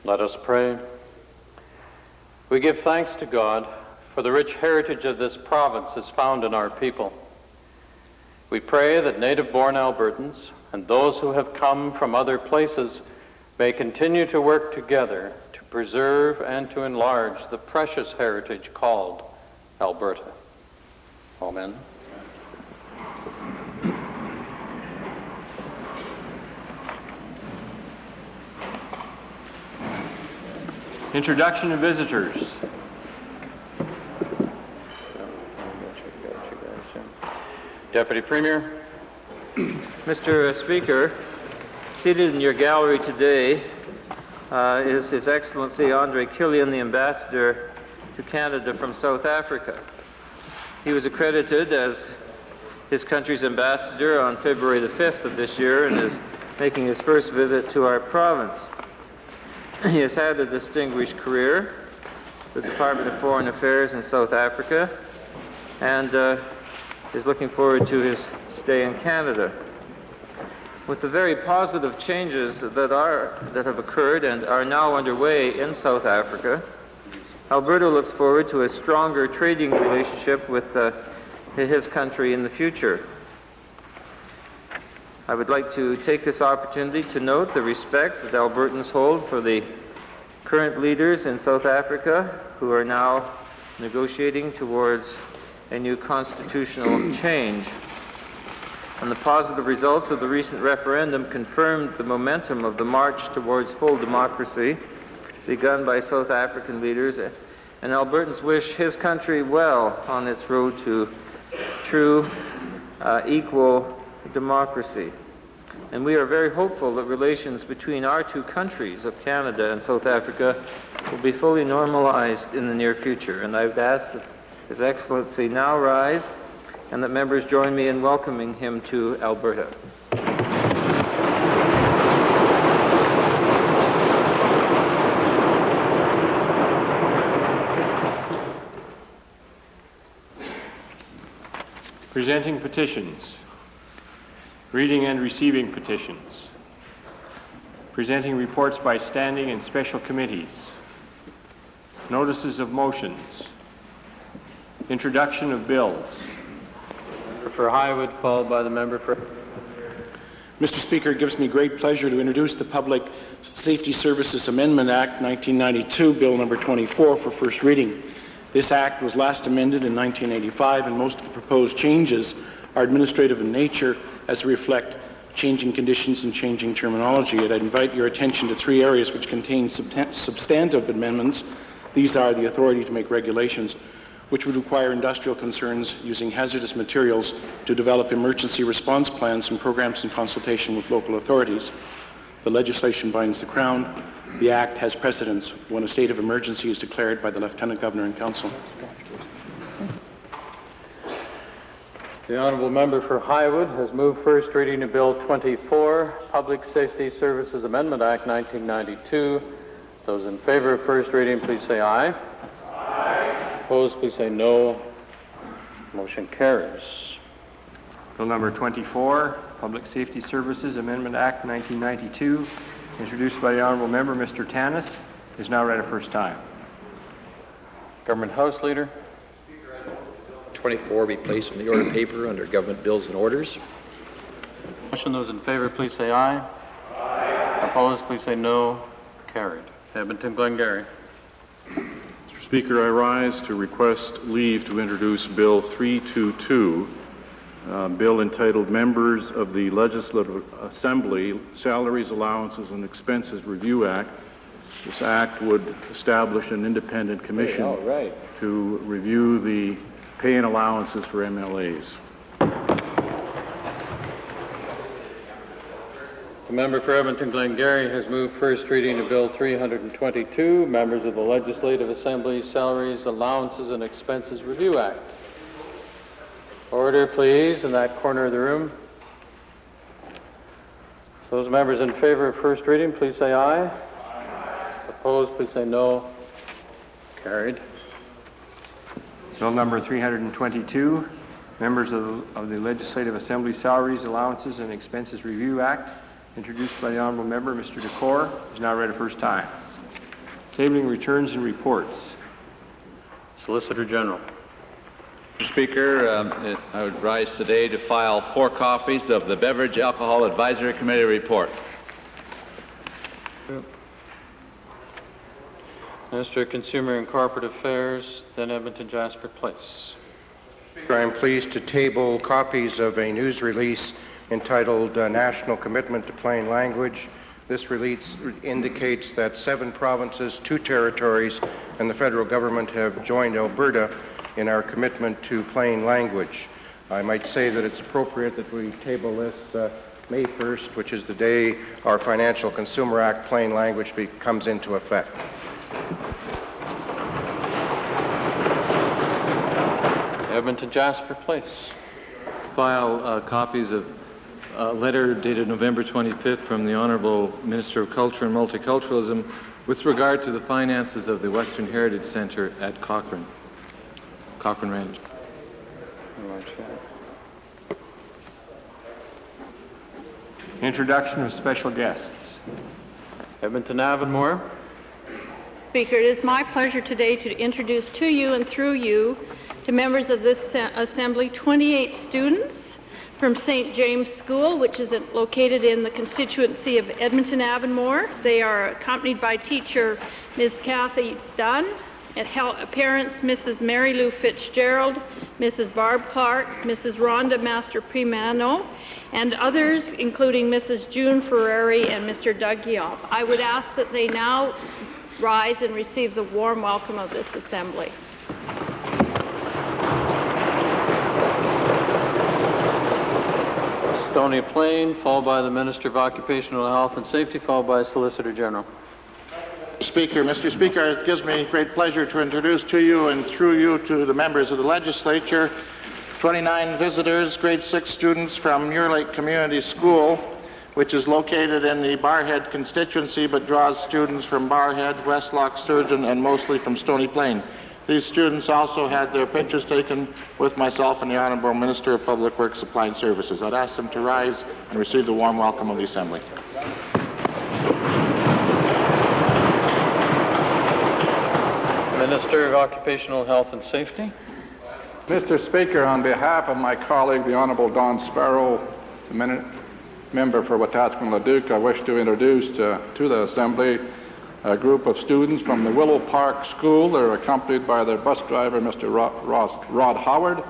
Let us pray. We give thanks to God for the rich heritage of this province as found in our people. We pray that native-born Albertans and those who have come from other places may continue to work together to preserve and to enlarge the precious heritage called Alberta. Amen. Introduction of visitors. Deputy Premier. Mr. Speaker, seated in your gallery today is His Excellency Andre Killian, the Ambassador to Canada from South Africa. He was accredited as his country's ambassador on February the 5th of this year and is making his first visit to our province. He has had a distinguished career with the Department of Foreign Affairs in South Africa and is looking forward to his stay in Canada. With the very positive changes that have occurred and are now underway in South Africa, Alberta looks forward to a stronger trading relationship with his country in the future. I would like to take this opportunity to note the respect that Albertans hold for the current leaders in South Africa who are now negotiating towards a new constitutional change. And the positive results of the recent referendum confirmed the momentum of the march towards full democracy begun by South African leaders, and Albertans wish his country well on its road to true, equal democracy. And we are very hopeful that relations between our two countries of Canada and South Africa will be fully normalized in the near future. And I would ask that His Excellency now rise and that members join me in welcoming him to Alberta. Presenting petitions. Reading and receiving petitions. Presenting reports by standing and special committees. Notices of motions. Introduction of bills. Member for Highwood, followed by the member for... Mr. Speaker, it gives me great pleasure to introduce the Public Safety Services Amendment Act 1992, Bill number 24, for first reading. This act was last amended in 1985, and most of the proposed changes are administrative in nature as they reflect changing conditions and changing terminology. And I'd invite your attention to three areas which contain substantive amendments. These are the authority to make regulations, which would require industrial concerns using hazardous materials to develop emergency response plans and programs in consultation with local authorities. The legislation binds the Crown. The Act has precedence when a state of emergency is declared by the Lieutenant Governor and Council. The Honourable Member for Highwood has moved first reading of Bill 24, Public Safety Services Amendment Act 1992. Those in favor of first reading, please say aye. Aye. Opposed, please say no. Motion carries. Bill number 24, Public Safety Services Amendment Act 1992, introduced by the Honourable Member, Mr. Tanis, is now read a first time. Government House Leader. 24 be placed on the order paper under Government Bills and Orders. Motion. Those in favor, please say aye. Aye. Opposed, please say no. Carried. Edmonton Glengarry. Mr. Speaker, I rise to request leave to introduce Bill 322, bill entitled Members of the Legislative Assembly Salaries, Allowances, and Expenses Review Act. This act would establish an independent commission to review the pay and allowances for MLAs. The member for Edmonton Glengarry has moved first reading of Bill 322, Members of the Legislative Assembly Salaries, Allowances, and Expenses Review Act. Order, please, in that corner of the room. Those members in favor of first reading, please say aye. Aye. Opposed, please say no. Carried. Bill number 322, Members of the Legislative Assembly Salaries, Allowances, and Expenses Review Act, introduced by the Honourable Member, Mr. Decor, is now read a first time. Tabling returns and reports. Solicitor General. Mr. Speaker, I would rise today to file 4 copies of the Beverage Alcohol Advisory Committee report. Minister of Consumer and Corporate Affairs, then Edmonton Jasper Place. I am pleased to table copies of a news release entitled National Commitment to Plain Language. This release indicates that 7 provinces, 2 territories, and the federal government have joined Alberta in our commitment to plain language. I might say that it's appropriate that we table this May 1st, which is the day our Financial Consumer Act plain language comes into effect. Edmonton Jasper Place. File copies of a letter dated November 25th from the Honourable Minister of Culture and Multiculturalism with regard to the finances of the Western Heritage Centre at Cochrane Range. Introduction of special guests. Edmonton Avonmore. Speaker, it is my pleasure today to introduce to you and through you to members of this assembly 28 students from St. James School, which is located in the constituency of Edmonton Avonmore. They are accompanied by teacher Ms. Kathy Dunn, and parents Mrs. Mary Lou Fitzgerald, Mrs. Barb Clark, Mrs. Rhonda Master Primano, and others including Mrs. June Ferrari and Mr. Doug Guillaume. I would ask that they now rise and receive the warm welcome of this assembly. Stony Plain, followed by the Minister of Occupational Health and Safety, followed by Solicitor General. Mr. Speaker, it gives me great pleasure to introduce to you and through you to the members of the legislature 29 visitors, grade 6 students from Muir Lake Community School, which is located in the Barrhead constituency but draws students from Barrhead, Westlock, Sturgeon, and mostly from Stony Plain. These students also had their pictures taken with myself and the Honourable Minister of Public Works Supply and Services. I'd ask them to rise and receive the warm welcome of the Assembly. Minister of Occupational Health and Safety. Mr. Speaker, on behalf of my colleague, the Honourable Don Sparrow, the member for Wetaskiwin-Leduc, I wish to introduce to the Assembly a group of students from the Willow Park School. They're accompanied by their bus driver, Mr. Rod Howard,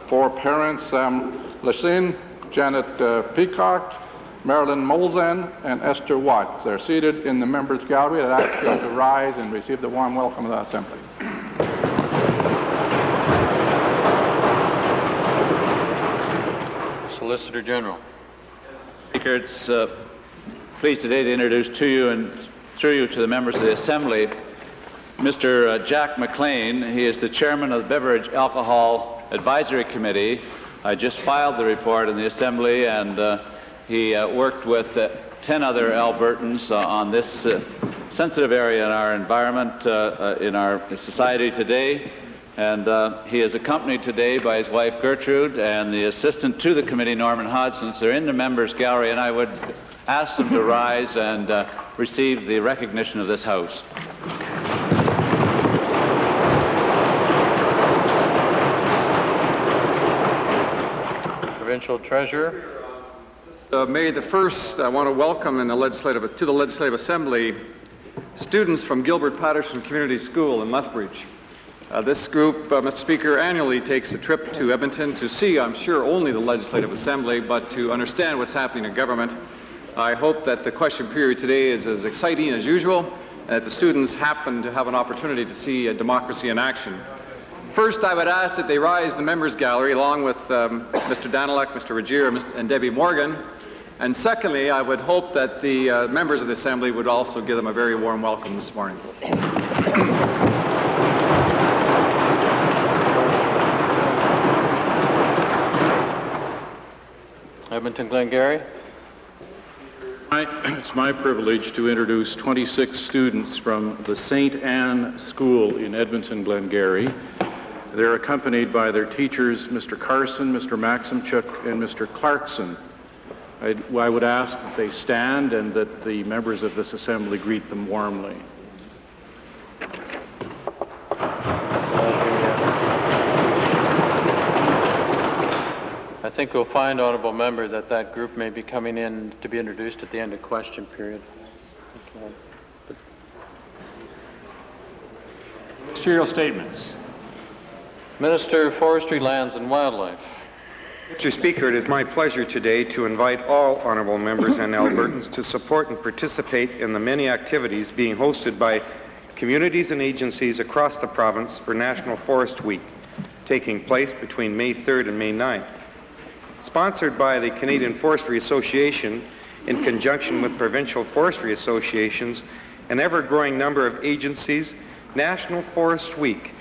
4 parents, Sam Lacine, Janet Peacock, Marilyn Molzen, and Esther Watts. They're seated in the members' gallery. I'd ask you to rise and receive the warm welcome of the Assembly. Solicitor General. Speaker, it's pleased today to introduce to you and through you to the members of the Assembly Mr. Jack McLean. He is the chairman of the Beverage Alcohol Advisory Committee. I just filed the report in the Assembly, and he worked with 10 other Albertans on this sensitive area in our environment, in our society today. And he is accompanied today by his wife Gertrude and the assistant to the committee, Norman Hodgson. They're in the members' gallery, and I would ask them to rise and receive the recognition of this House. Provincial Treasurer. May the 1st, I want to welcome to the Legislative Assembly students from Gilbert Patterson Community School in Lethbridge. This group, Mr. Speaker, annually takes a trip to Edmonton to see, I'm sure, only the Legislative Assembly, but to understand what's happening in government. I hope that the question period today is as exciting as usual, and that the students happen to have an opportunity to see democracy in action. First, I would ask that they rise in the members' gallery along with Mr. Daniluk, Mr. Regier, and Debbie Morgan. And secondly, I would hope that the members of the Assembly would also give them a very warm welcome this morning. Edmonton Glengarry. It's my privilege to introduce 26 students from the St. Anne School in Edmonton Glengarry. They're accompanied by their teachers, Mr. Carson, Mr. Maximchuk, and Mr. Clarkson. I would ask that they stand and that the members of this Assembly greet them warmly. think we'll find, Honourable Member, that that group may be coming in to be introduced at the end of question period. Ministerial statements. Minister of Forestry, Lands and Wildlife. Mr. Speaker, it is my pleasure today to invite all honourable members and Albertans to support and participate in the many activities being hosted by communities and agencies across the province for National Forest Week, taking place between May 3rd and May 9th. Sponsored by the Canadian Forestry Association in conjunction with provincial forestry associations, an ever-growing number of agencies, National Forest Week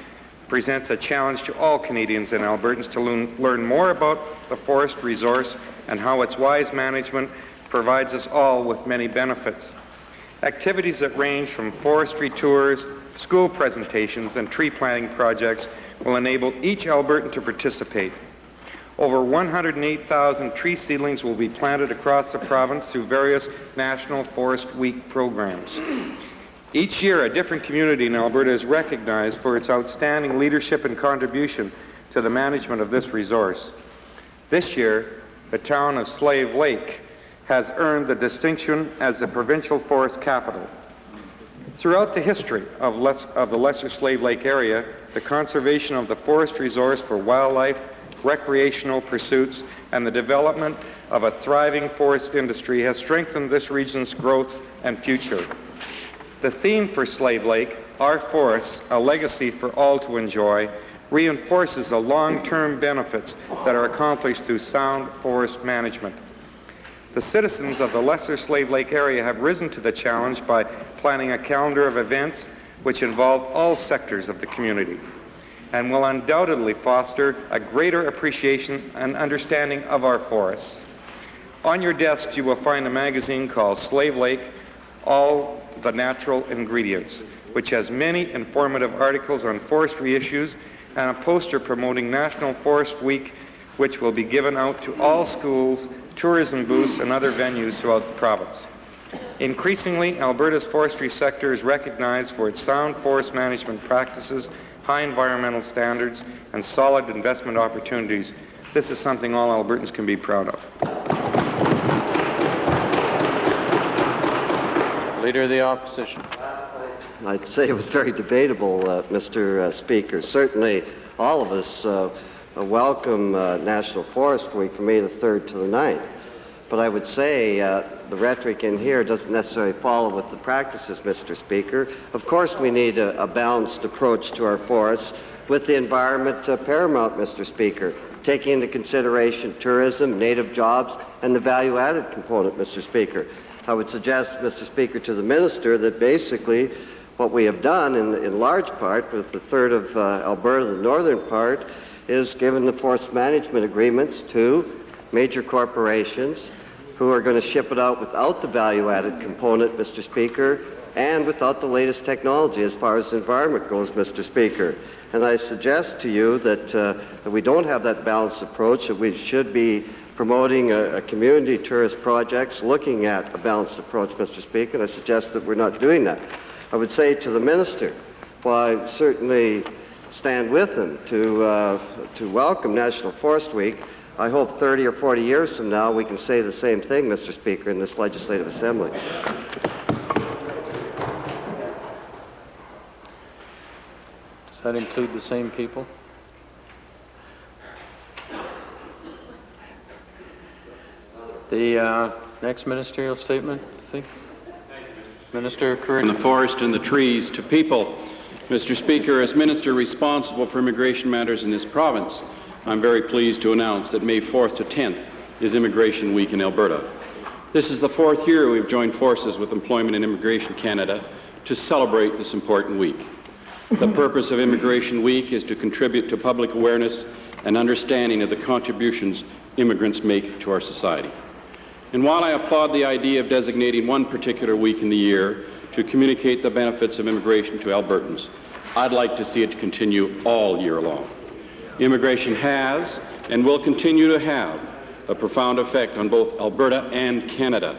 presents a challenge to all Canadians and Albertans to learn more about the forest resource and how its wise management provides us all with many benefits. Activities that range from forestry tours, school presentations, and tree planting projects will enable each Albertan to participate. Over 108,000 tree seedlings will be planted across the province through various National Forest Week programs. Each year, a different community in Alberta is recognized for its outstanding leadership and contribution to the management of this resource. This year, the town of Slave Lake has earned the distinction as the provincial forest capital. Throughout the history of the Lesser Slave Lake area, the conservation of the forest resource for wildlife, recreational pursuits, and the development of a thriving forest industry has strengthened this region's growth and future. The theme for Slave Lake, Our Forests, a Legacy for All to Enjoy, reinforces the long-term benefits that are accomplished through sound forest management. The citizens of the Lesser Slave Lake area have risen to the challenge by planning a calendar of events which involve all sectors of the community and will undoubtedly foster a greater appreciation and understanding of our forests. On your desks, you will find a magazine called Slave Lake, All the Natural Ingredients, which has many informative articles on forestry issues and a poster promoting National Forest Week, which will be given out to all schools, tourism booths, and other venues throughout the province. Increasingly, Alberta's forestry sector is recognized for its sound forest management practices, high environmental standards, and solid investment opportunities. This is something all Albertans can be proud of. Leader of the Opposition. I'd say it was very debatable, Mr. Speaker. Certainly, all of us welcome National Forest Week from May the 3rd to the 9th. But I would say the rhetoric in here doesn't necessarily follow with the practices, Mr. Speaker. Of course, we need a balanced approach to our forests with the environment paramount, Mr. Speaker, taking into consideration tourism, native jobs, and the value-added component, Mr. Speaker. I would suggest, Mr. Speaker, to the Minister that basically what we have done in large part with the third of Alberta, the northern part, is given the forest management agreements to major corporations who are going to ship it out without the value-added component, Mr. Speaker, and without the latest technology as far as the environment goes, Mr. Speaker. And I suggest to you that we don't have that balanced approach, that we should be promoting a community tourist projects, looking at a balanced approach, Mr. Speaker, and I suggest that we're not doing that. I would say to the Minister, while I certainly stand with him to welcome National Forest Week, I hope 30 or 40 years from now we can say the same thing, Mr. Speaker, in this Legislative Assembly. Does that include the same people? The next ministerial statement, I think. Minister of Career. From the forest and the trees to people. Mr. Speaker, as Minister responsible for immigration matters in this province, I'm very pleased to announce that May 4th to 10th is Immigration Week in Alberta. This is the 4th year we've joined forces with Employment and Immigration Canada to celebrate this important week. The purpose of Immigration Week is to contribute to public awareness and understanding of the contributions immigrants make to our society. And while I applaud the idea of designating one particular week in the year to communicate the benefits of immigration to Albertans, I'd like to see it continue all year long. Immigration has and will continue to have a profound effect on both Alberta and Canada.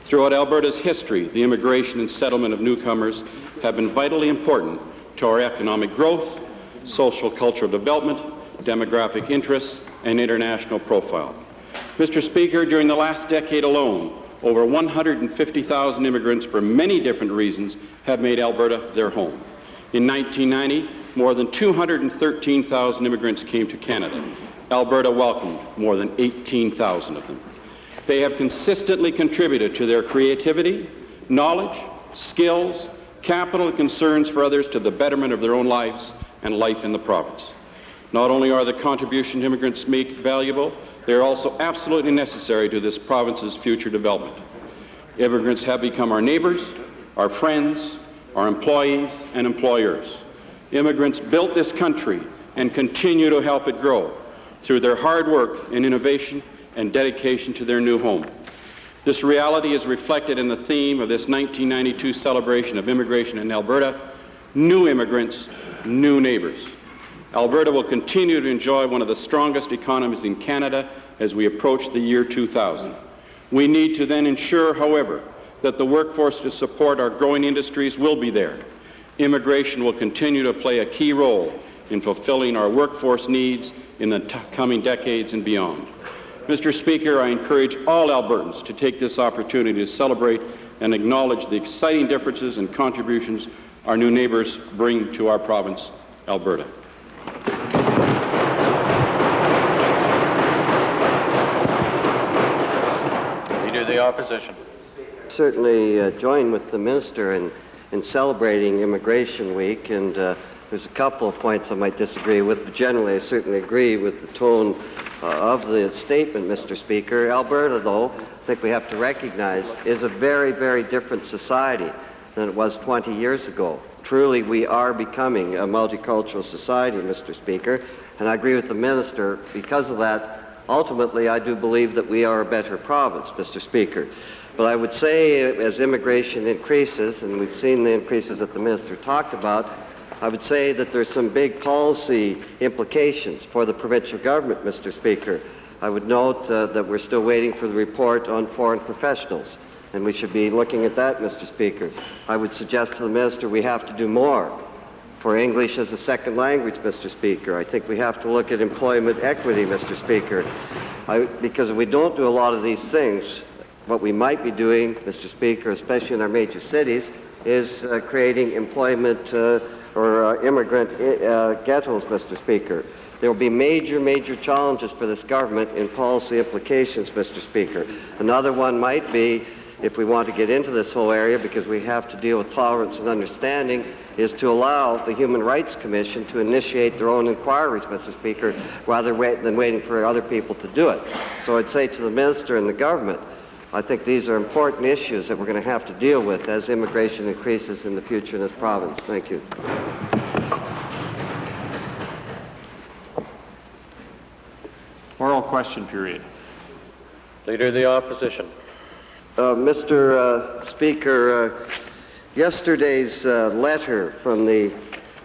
Throughout Alberta's history, the immigration and settlement of newcomers have been vitally important to our economic growth, social cultural development, demographic interests, and international profile. Mr. Speaker, during the last decade alone, over 150,000 immigrants for many different reasons have made Alberta their home. In 1990, more than 213,000 immigrants came to Canada. Alberta welcomed more than 18,000 of them. They have consistently contributed to their creativity, knowledge, skills, capital, and concerns for others to the betterment of their own lives and life in the province. Not only are the contributions immigrants make valuable, they are also absolutely necessary to this province's future development. Immigrants have become our neighbors, our friends, our employees and employers. Immigrants built this country and continue to help it grow through their hard work and innovation and dedication to their new home. This reality is reflected in the theme of this 1992 celebration of immigration in Alberta: new immigrants, new neighbors. Alberta will continue to enjoy one of the strongest economies in Canada as we approach the year 2000. We need to then ensure, however, that the workforce to support our growing industries will be there. Immigration will continue to play a key role in fulfilling our workforce needs in the coming decades and beyond. Mr. Speaker, I encourage all Albertans to take this opportunity to celebrate and acknowledge the exciting differences and contributions our new neighbors bring to our province, Alberta. Leader of the Opposition. Certainly join with the minister in celebrating Immigration Week, and there's a couple of points I might disagree with, but generally I certainly agree with the tone of the statement, Mr. Speaker. Alberta, though, I think we have to recognize, is a very, very different society than it was 20 years ago. Truly, we are becoming a multicultural society, Mr. Speaker, and I agree with the minister. Because of that, ultimately, I do believe that we are a better province, Mr. Speaker. But I would say as immigration increases, and we've seen the increases that the minister talked about, I would say that there's some big policy implications for the provincial government, Mr. Speaker. I would note that we're still waiting for the report on foreign professionals, and we should be looking at that, Mr. Speaker. I would suggest to the minister we have to do more for English as a second language, Mr. Speaker. I think we have to look at employment equity, Mr. Speaker, because if we don't do a lot of these things, what we might be doing, Mr. Speaker, especially in our major cities, is creating employment or immigrant ghettos, Mr. Speaker. There will be major challenges for this government in policy implications, Mr. Speaker. Another one might be, if we want to get into this whole area, because we have to deal with tolerance and understanding, is to allow the Human Rights Commission to initiate their own inquiries, Mr. Speaker, rather than waiting for other people to do it. So I'd say to the minister and the government, I think these are important issues that we're going to have to deal with as immigration increases in the future in this province. Thank you. Oral question period. Leader of the Opposition. Mr. Speaker, yesterday's letter from the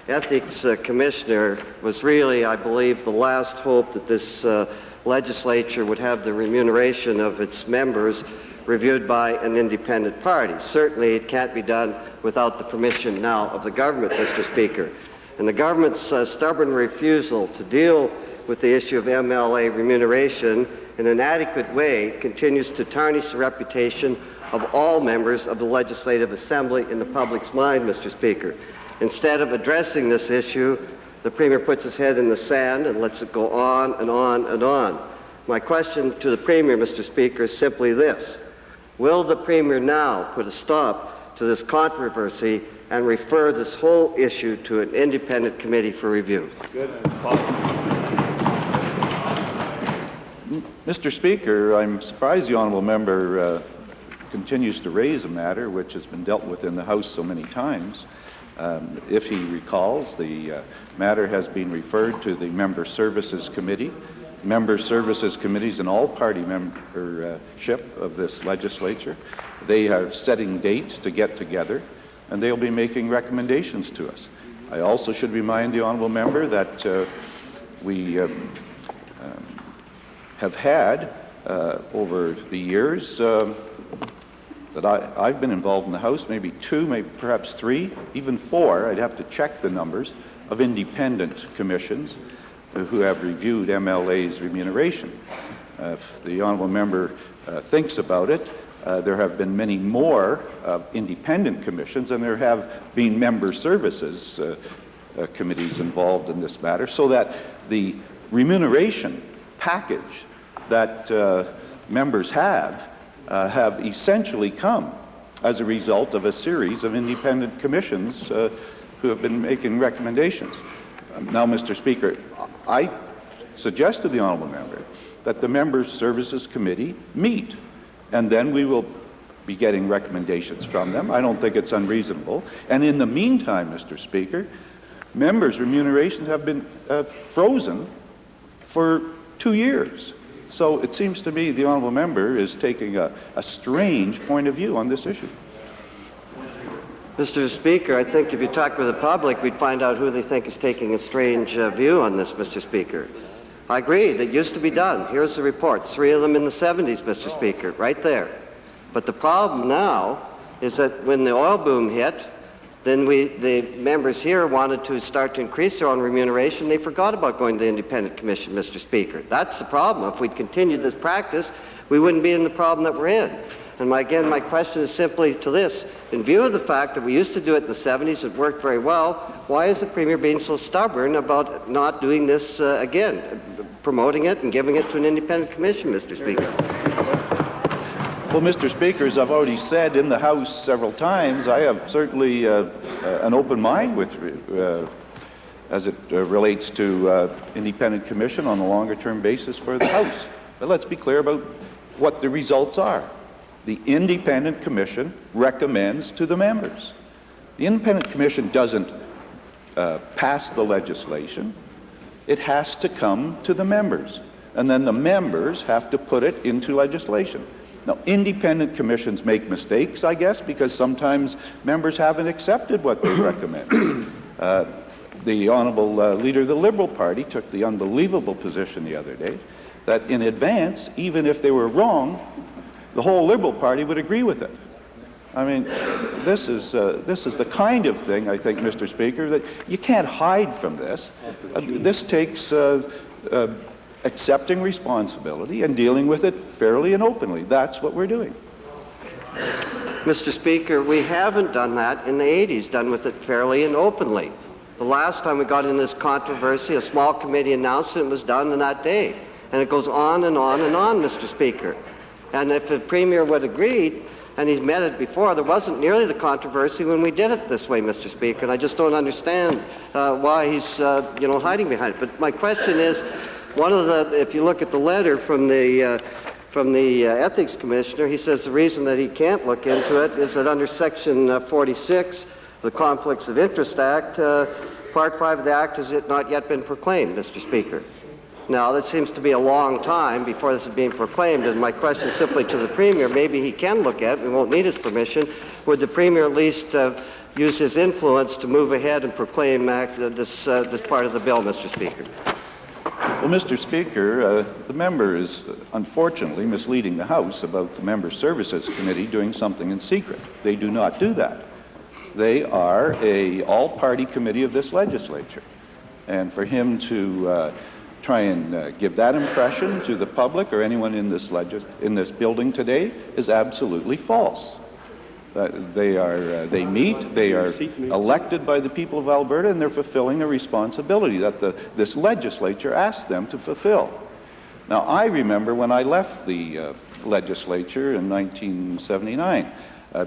Ethics Commissioner was really, I believe, the last hope that this legislature would have the remuneration of its members reviewed by an independent party. Certainly it can't be done without the permission now of the government, Mr. Speaker. And the government's stubborn refusal to deal with the issue of MLA remuneration in an adequate way continues to tarnish the reputation of all members of the Legislative Assembly in the public's mind, Mr. Speaker. Instead of addressing this issue, the Premier puts his head in the sand and lets it go on and on and on. My question to the Premier, Mr. Speaker, is simply this. Will the Premier now put a stop to this controversy and refer this whole issue to an independent committee for review? Mr. Speaker, I'm surprised the honourable member continues to raise a matter which has been dealt with in the House so many times. If he recalls, the matter has been referred to the Member Services Committee. Member Services Committees in all party membership of this legislature. They are setting dates to get together, and they'll be making recommendations to us. I also should remind the honourable member that we have had over the years that I've been involved in the House, maybe 2, maybe perhaps 3, even 4, I'd have to check the numbers, of independent commissions who have reviewed MLA's remuneration. If the honourable member thinks about it, there have been many more independent commissions, and there have been member services committees involved in this matter, so that the remuneration package that members have essentially come as a result of a series of independent commissions who have been making recommendations. Now, Mr. Speaker, I suggest to the honourable member that the Members' Services Committee meet, and then we will be getting recommendations from them. I don't think it's unreasonable. And in the meantime, Mr. Speaker, members' remunerations have been frozen for 2 years. So it seems to me the honourable member is taking a strange point of view on this issue. Mr. Speaker, I think if you talk with the public, we'd find out who they think is taking a strange view on this, Mr. Speaker. I agree, that used to be done. Here's the reports, 3 of them in the 70s, Mr. Speaker, right there. But the problem now is that when the oil boom hit, then the members here wanted to start to increase their own remuneration. They forgot about going to the independent commission, Mr. Speaker. That's the problem. If we'd continued this practice, we wouldn't be in the problem that we're in. And again, my question is simply to this. In view of the fact that we used to do it in the 70s, it worked very well, why is the Premier being so stubborn about not doing this again, promoting it and giving it to an independent commission, Mr. Speaker? Well, Mr. Speaker, as I've already said in the House several times, I have certainly an open mind with as it relates to independent commission on a longer-term basis for the House. But let's be clear about what the results are. The independent commission recommends to the members. The independent commission doesn't pass the legislation. It has to come to the members, and then the members have to put it into legislation. Now, independent commissions make mistakes, I guess, because sometimes members haven't accepted what they recommend. The Honourable Leader of the Liberal Party took the unbelievable position the other day that in advance, even if they were wrong, the whole Liberal Party would agree with it. I mean, this is the kind of thing, I think, Mr. Speaker, that you can't hide from this. This takes accepting responsibility and dealing with it fairly and openly. That's what we're doing. Mr. Speaker, we haven't done that in the 80s, done with it fairly and openly. The last time we got in this controversy, a small committee announced it was done on that day. And it goes on and on and on, Mr. Speaker. And if the Premier would agree, and he's met it before, there wasn't nearly the controversy when we did it this way, Mr. Speaker. And I just don't understand why he's, hiding behind it. But my question is, if you look at the letter from the Ethics Commissioner, he says the reason that he can't look into it is that under Section 46, the Conflicts of Interest Act, Part 5 of the Act has not yet been proclaimed, Mr. Speaker. Now, that seems to be a long time before this is being proclaimed, and my question simply to the Premier, maybe he can look at it, we won't need his permission, would the Premier at least use his influence to move ahead and proclaim this part of the bill, Mr. Speaker? Well, Mr. Speaker, the member is unfortunately misleading the House about the Members' Services Committee doing something in secret. They do not do that. They are an all-party committee of this legislature, and for him to try and give that impression to the public or anyone in this building today is absolutely false. They meet, they are elected by the people of Alberta, and they're fulfilling a responsibility that this legislature asked them to fulfill. Now, I remember when I left the legislature in 1979,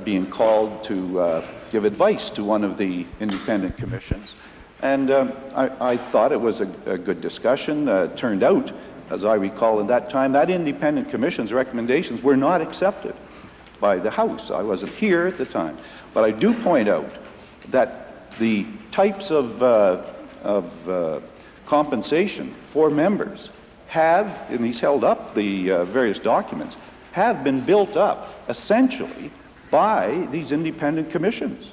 being called to give advice to one of the independent commissions. And I thought it was a good discussion. Turned out, as I recall at that time, that independent commission's recommendations were not accepted by the House. I wasn't here at the time. But I do point out that the types of compensation for members have, and he's held up the various documents, have been built up essentially by these independent commissions.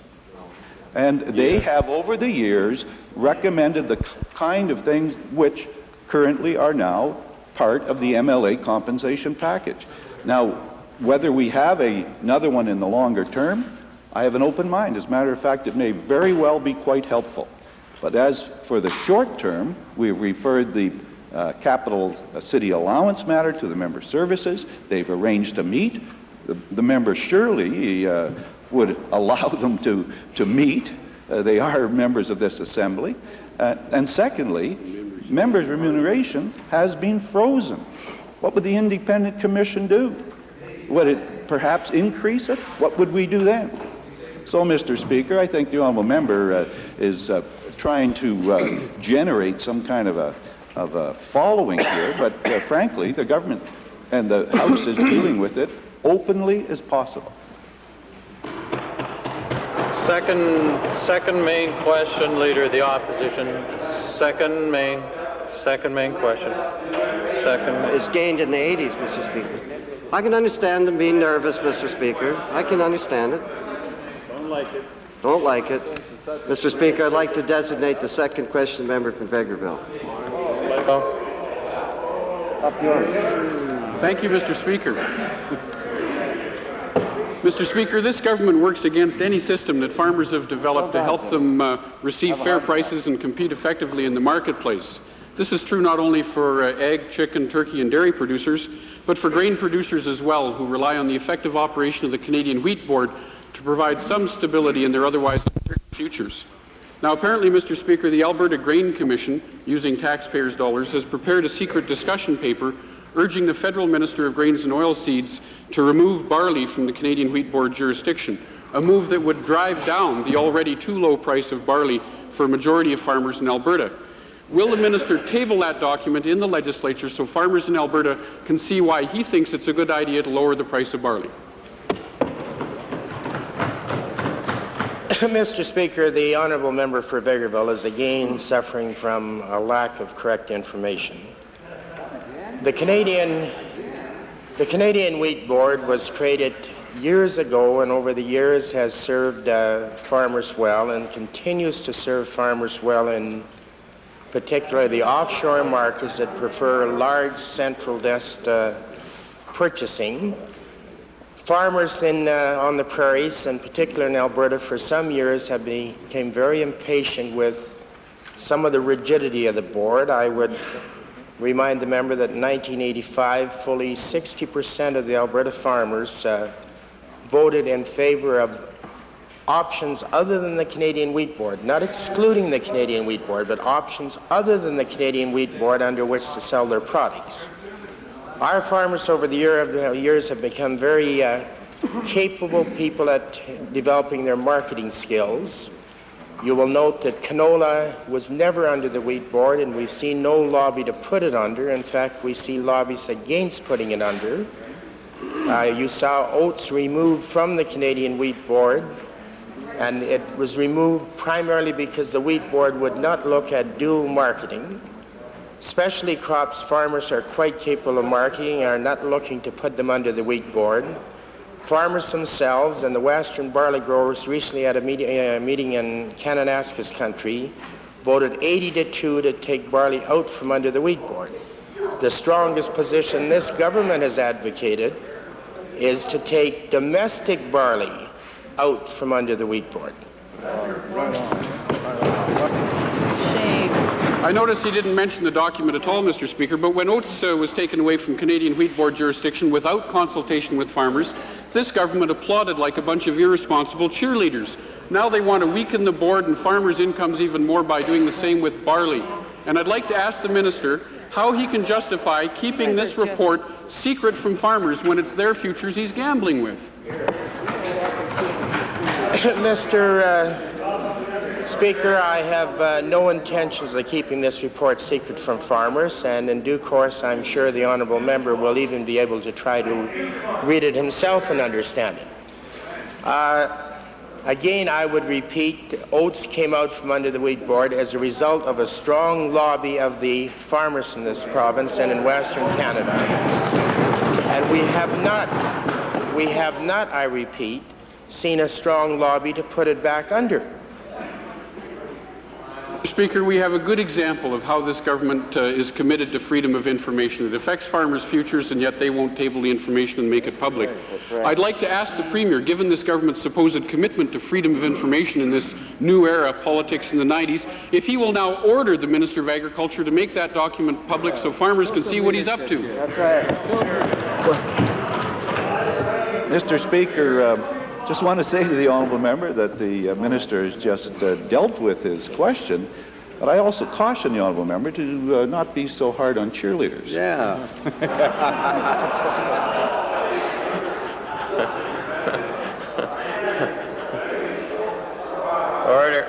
And they have, over the years, recommended the kind of things which currently are now part of the MLA compensation package. Now, whether we have another one in the longer term, I have an open mind. As a matter of fact, it may very well be quite helpful. But as for the short term, we referred the capital city allowance matter to the member services. They've arranged to meet. The members surely would allow them to meet. They are members of this assembly. And secondly, members' remuneration has been frozen. What would the independent commission do? Would it perhaps increase it? What would we do then? So, Mr. Speaker, I think the honourable member is trying to generate some kind of a following here, but frankly, the government and the House is dealing with it openly as possible. Second main question, Leader of the Opposition. Second main question. It's gained in the 80s, Mr. Speaker. I can understand them being nervous, Mr. Speaker. I can understand it. Don't like it. Don't like it. Mr. Speaker, I'd like to designate the second question member from Vegreville. Up yours. Thank you, Mr. Speaker. Mr. Speaker, this government works against any system that farmers have developed to help them receive fair prices and compete effectively in the marketplace. This is true not only for egg, chicken, turkey, and dairy producers, but for grain producers as well, who rely on the effective operation of the Canadian Wheat Board to provide some stability in their otherwise uncertain futures. Now, apparently, Mr. Speaker, the Alberta Grain Commission, using taxpayers' dollars, has prepared a secret discussion paper urging the Federal Minister of Grains and Oilseeds to remove barley from the Canadian Wheat Board jurisdiction, a move that would drive down the already too low price of barley for a majority of farmers in Alberta. Will the minister table that document in the legislature so farmers in Alberta can see why he thinks it's a good idea to lower the price of barley? Mr. Speaker, the honourable member for Vegreville is again suffering from a lack of correct information. The Canadian Wheat Board was created years ago and over the years has served farmers well and continues to serve farmers well in particular the offshore markets that prefer large central desk purchasing. Farmers on the prairies, in particular in Alberta, for some years have become very impatient with some of the rigidity of the board. I would remind the member that in 1985, fully 60% of the Alberta farmers voted in favor of options other than the Canadian Wheat Board, not excluding the Canadian Wheat Board, but options other than the Canadian Wheat Board under which to sell their products. Our farmers over the years have become very capable people at developing their marketing skills. You will note that canola was never under the Wheat Board, and we've seen no lobby to put it under. In fact, we see lobbies against putting it under. You saw oats removed from the Canadian Wheat Board, and it was removed primarily because the Wheat Board would not look at dual marketing. Specialty crops farmers are quite capable of marketing and are not looking to put them under the Wheat Board. Farmers themselves and the Western barley growers recently at a meeting in Kananaskis country voted 80-2 to take barley out from under the Wheat Board. The strongest position this government has advocated is to take domestic barley out from under the Wheat Board. I noticed he didn't mention the document at all, Mr. Speaker, but when oats was taken away from Canadian Wheat Board jurisdiction without consultation with farmers, this government applauded like a bunch of irresponsible cheerleaders. Now they want to weaken the board and farmers' incomes even more by doing the same with barley. And I'd like to ask the minister how he can justify keeping this report secret from farmers when it's their futures he's gambling with. Mr. Speaker, I have no intentions of keeping this report secret from farmers, and in due course I'm sure the honourable member will even be able to try to read it himself and understand it. Again, I would repeat, oats came out from under the Wheat Board as a result of a strong lobby of the farmers in this province and in Western Canada. And we have not, I repeat, seen a strong lobby to put it back under. Speaker, we have a good example of how this government is committed to freedom of information. It affects farmers' futures, and yet they won't table the information and make it public. I'd like to ask the Premier, given this government's supposed commitment to freedom of information in this new era of politics in the 90s, if he will now order the Minister of Agriculture to make that document public so farmers can see what he's up to. That's right. Mr. Speaker, just want to say to the honourable member that the Minister has just dealt with his question, but I also caution the honourable member to not be so hard on cheerleaders. Yeah. Order.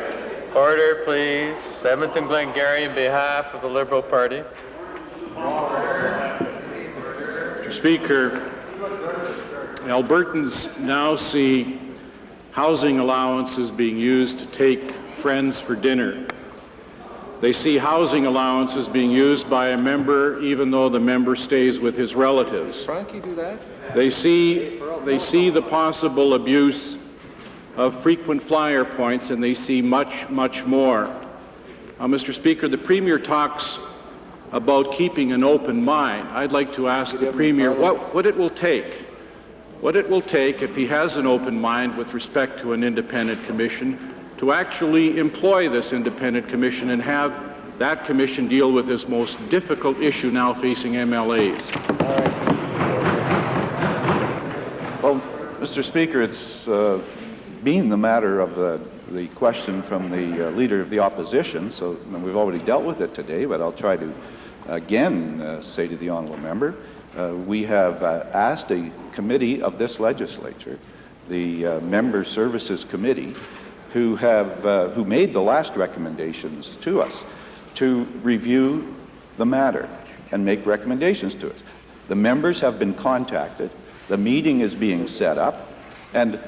Order, please. 7th and Glengarry on behalf of the Liberal Party. Mr. Speaker, Albertans now see housing allowances being used to take friends for dinner. They see housing allowances being used by a member even though the member stays with his relatives. Frankie, do that? They see the possible abuse of frequent flyer points, and they see much, much more. Mr. Speaker, the Premier talks about keeping an open mind. I'd like to ask the Premier what it will take if he has an open mind with respect to an independent commission to actually employ this independent commission and have that commission deal with this most difficult issue now facing MLAs. Well, Mr. Speaker, it's been the matter of the question from the Leader of the Opposition, so we've already dealt with it today, but I'll try to again say to the honourable member, we have asked a committee of this legislature, the Member Services Committee, who made the last recommendations to us, to review the matter and make recommendations to us. The members have been contacted, the meeting is being set up, and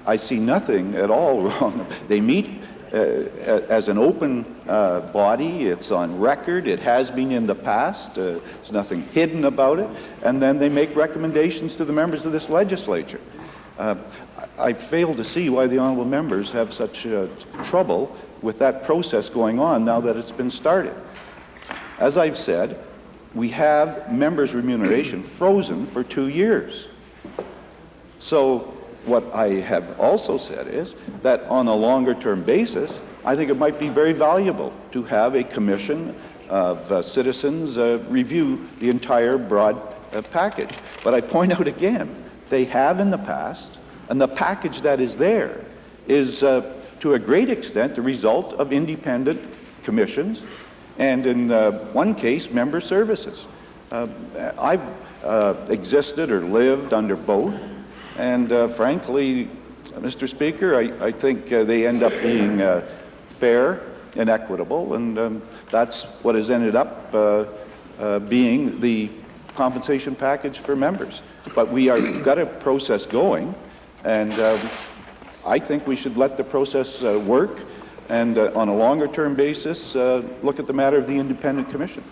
I see nothing at all wrong. They meet as an open body, it's on record, it has been in the past, there's nothing hidden about it, and then they make recommendations to the members of this legislature. I fail to see why the honourable members have such trouble with that process going on now that it's been started. As I've said, we have members' remuneration frozen for 2 years. So what I have also said is that on a longer-term basis, I think it might be very valuable to have a commission of citizens review the entire broad package. But I point out again, they have in the past, and the package that is there is to a great extent the result of independent commissions, and in one case, member services. I've existed or lived under both, and frankly, Mr. Speaker, I think they end up being fair and equitable, and that's what has ended up being the compensation package for members. But we are got a process going, and I think we should let the process work, and on a longer-term basis, look at the matter of the independent commission.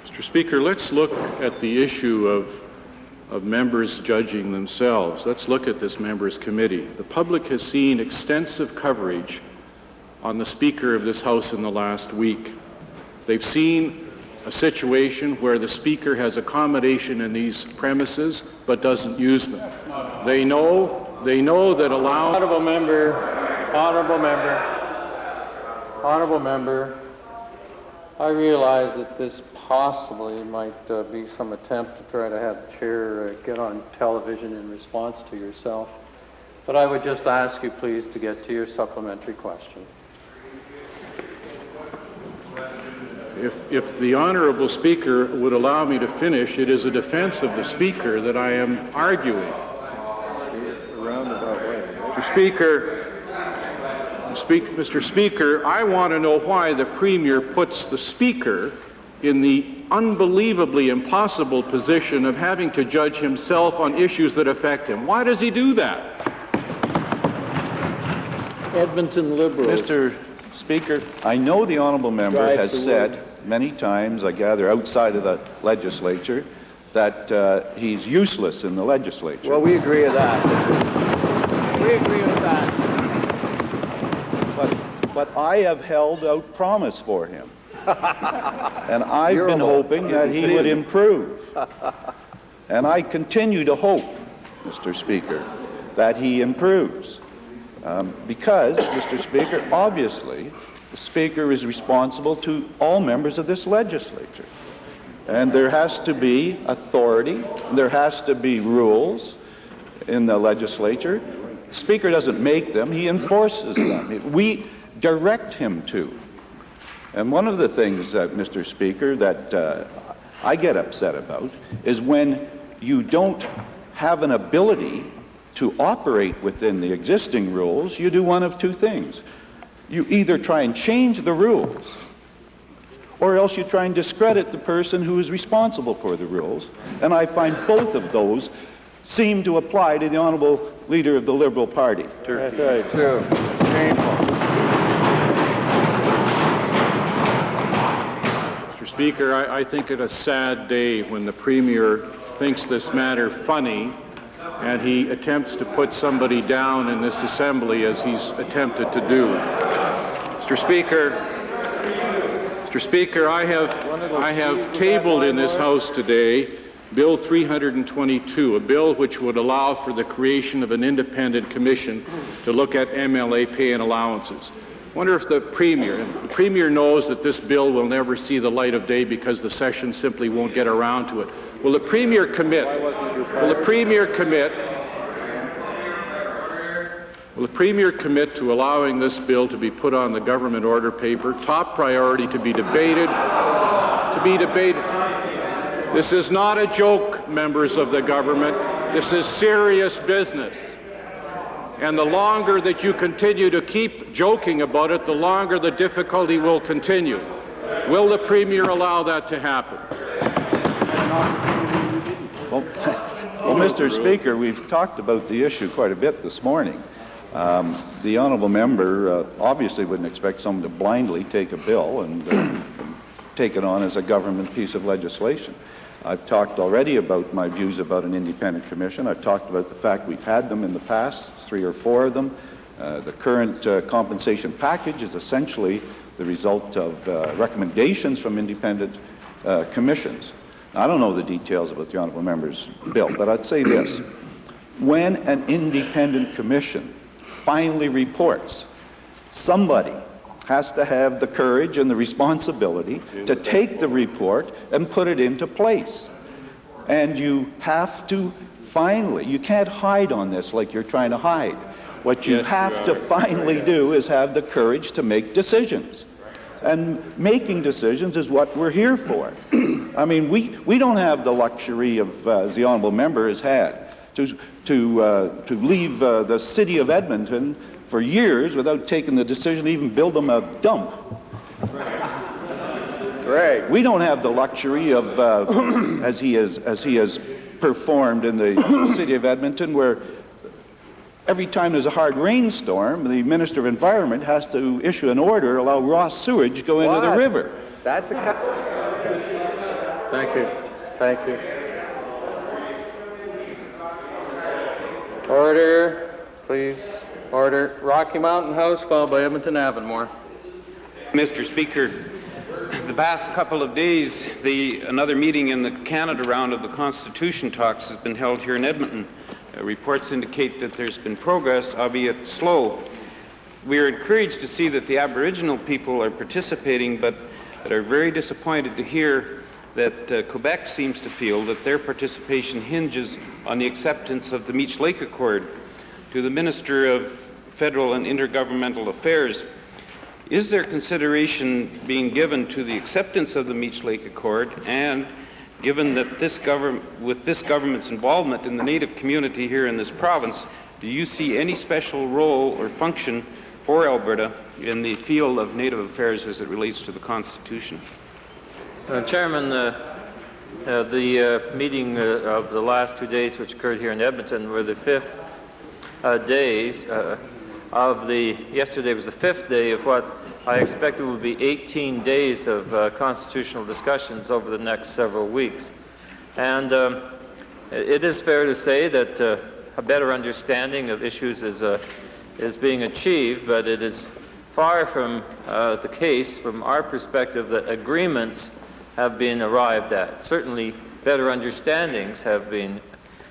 Mr. Speaker, let's look at the issue of members judging themselves. Let's look at this members' committee. The public has seen extensive coverage on the Speaker of this House in the last week. They've seen a situation where the Speaker has accommodation in these premises but doesn't use them. They know that allowing... Honourable member, I realize that this possibly might be some attempt to try to have the chair get on television in response to yourself, but I would just ask you please to get to your supplementary question. If the Honourable Speaker would allow me to finish, it is a defense of the Speaker that I am arguing. Mr. Speaker, I want to know why the Premier puts the Speaker in the unbelievably impossible position of having to judge himself on issues that affect him. Why does he do that? Edmonton Liberals. Mr. Speaker, I know the honourable member has said many times, I gather outside of the legislature, that he's useless in the legislature. Well, we agree with that. We agree with that. but I have held out promise for him. And I've been hoping that he would improve. And I continue to hope, Mr. Speaker, that he improves. Because, Mr. Speaker, obviously, the Speaker is responsible to all members of this legislature. And there has to be authority, there has to be rules in the legislature. The Speaker doesn't make them, he enforces them. We direct him to. And one of the things, Mr. Speaker, that I get upset about is when you don't have an ability to operate within the existing rules, you do one of two things. You either try and change the rules, or else you try and discredit the person who is responsible for the rules. And I find both of those seem to apply to the Honourable Leader of the Liberal Party. That's right, true. Mr. Speaker, I think it a sad day when the Premier thinks this matter funny and he attempts to put somebody down in this Assembly as he's attempted to do. Mr. Speaker, I have tabled in this House today Bill 322, a bill which would allow for the creation of an independent commission to look at MLA pay and allowances. I wonder if the Premier knows that this bill will never see the light of day because the session simply won't get around to it. Will the Premier commit to allowing this bill to be put on the government order paper, top priority to be debated? This is not a joke, members of the government. This is serious business. And the longer that you continue to keep joking about it, the longer the difficulty will continue. Will the Premier allow that to happen? Well, Mr. Speaker, we've talked about the issue quite a bit this morning. The honourable member obviously wouldn't expect someone to blindly take a bill and take it on as a government piece of legislation. I've talked already about my views about an independent commission. I've talked about the fact we've had them in the past, 3 or 4 of them. The current compensation package is essentially the result of recommendations from independent commissions. I don't know the details about the honourable member's bill, but I'd say this. When an independent commission finally reports, somebody has to have the courage and the responsibility to take the report and put it into place. And you have to finally, you can't hide on this like you're trying to hide. What you have to finally do is have the courage to make decisions. And making decisions is what we're here for. I mean, we don't have the luxury of, as the honourable member has had, to leave the city of Edmonton for years without taking the decision to even build them a dump. Right. We don't have the luxury of, as he has performed in the city of Edmonton, where every time there's a hard rainstorm, the Minister of Environment has to issue an order to allow raw sewage go into the river. That's a... Thank you. Thank you. Order, please. Order. Rocky Mountain House, followed by Edmonton Avonmore. Mr. Speaker, the past couple of days, another meeting in the Canada round of the Constitution talks has been held here in Edmonton. Reports indicate that there's been progress, albeit slow. We are encouraged to see that the Aboriginal people are participating, but are very disappointed to hear that Quebec seems to feel that their participation hinges on the acceptance of the Meech Lake Accord. To the Minister of Federal and Intergovernmental Affairs, is there consideration being given to the acceptance of the Meech Lake Accord, and given that with this government's involvement in the Native community here in this province, do you see any special role or function for Alberta in the field of Native affairs as it relates to the Constitution? Chairman, the meeting of the last 2 days which occurred here in Edmonton were the 5th days yesterday was the 5th day of what I expected would be 18 days of constitutional discussions over the next several weeks. And it is fair to say that a better understanding of issues is being achieved, but it is far from the case from our perspective that agreements have been arrived at. Certainly better understandings have been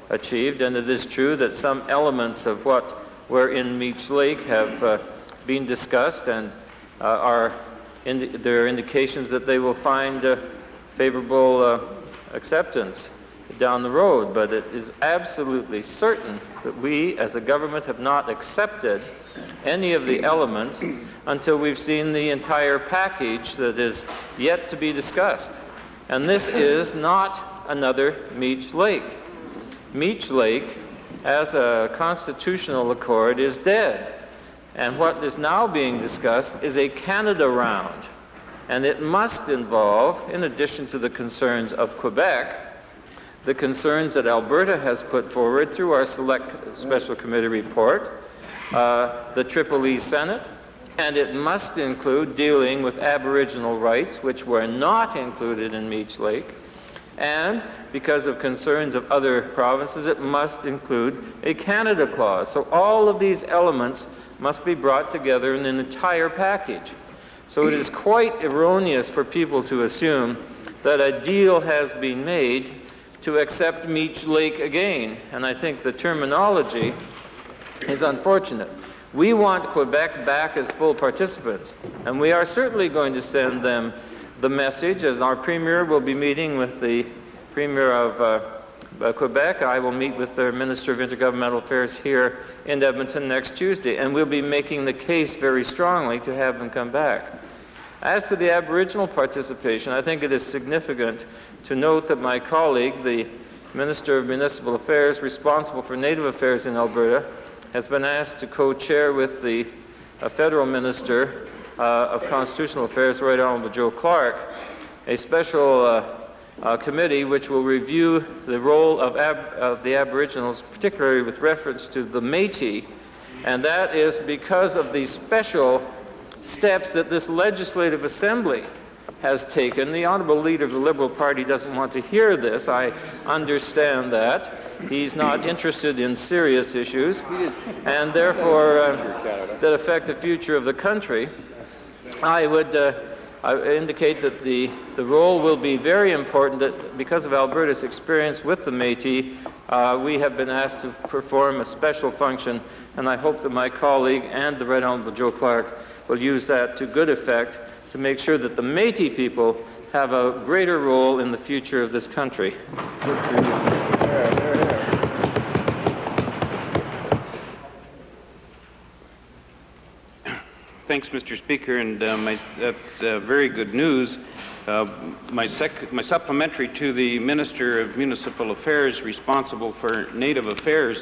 achieved, and it is true that some elements of what were in Meech Lake have been discussed, and there are indications that they will find favorable acceptance down the road. But it is absolutely certain that we as a government have not accepted any of the elements until we've seen the entire package that is yet to be discussed. And this is not another Meech Lake. Meech Lake, as a constitutional accord, is dead. And what is now being discussed is a Canada round. And it must involve, in addition to the concerns of Quebec, the concerns that Alberta has put forward through our Select Special Committee report, the Triple-E Senate, and it must include dealing with Aboriginal rights, which were not included in Meech Lake, and because of concerns of other provinces, it must include a Canada clause. So all of these elements must be brought together in an entire package. So it is quite erroneous for people to assume that a deal has been made to accept Meech Lake again, and I think the terminology is unfortunate. We want Quebec back as full participants, and we are certainly going to send them the message, as our Premier will be meeting with the Premier of Quebec. I will meet with the Minister of Intergovernmental Affairs here in Edmonton next Tuesday, and we'll be making the case very strongly to have them come back. As to the Aboriginal participation, I think it is significant to note that my colleague, the Minister of Municipal Affairs responsible for Native Affairs in Alberta, has been asked to co-chair with the Federal Minister of Constitutional Affairs, Right Honorable Joe Clark, a special committee which will review the role of the Aboriginals, particularly with reference to the Métis, and that is because of the special steps that this Legislative Assembly has taken. The Honourable Leader of the Liberal Party doesn't want to hear this. I understand that. He's not interested in serious issues, and therefore that affect the future of the country. I would indicate that the role will be very important, that because of Alberta's experience with the Métis, we have been asked to perform a special function, and I hope that my colleague and the Right Honourable Joe Clark will use that to good effect to make sure that the Métis people have a greater role in the future of this country. Thanks, Mr. Speaker, and that's very good news. My supplementary to the Minister of Municipal Affairs responsible for Native Affairs,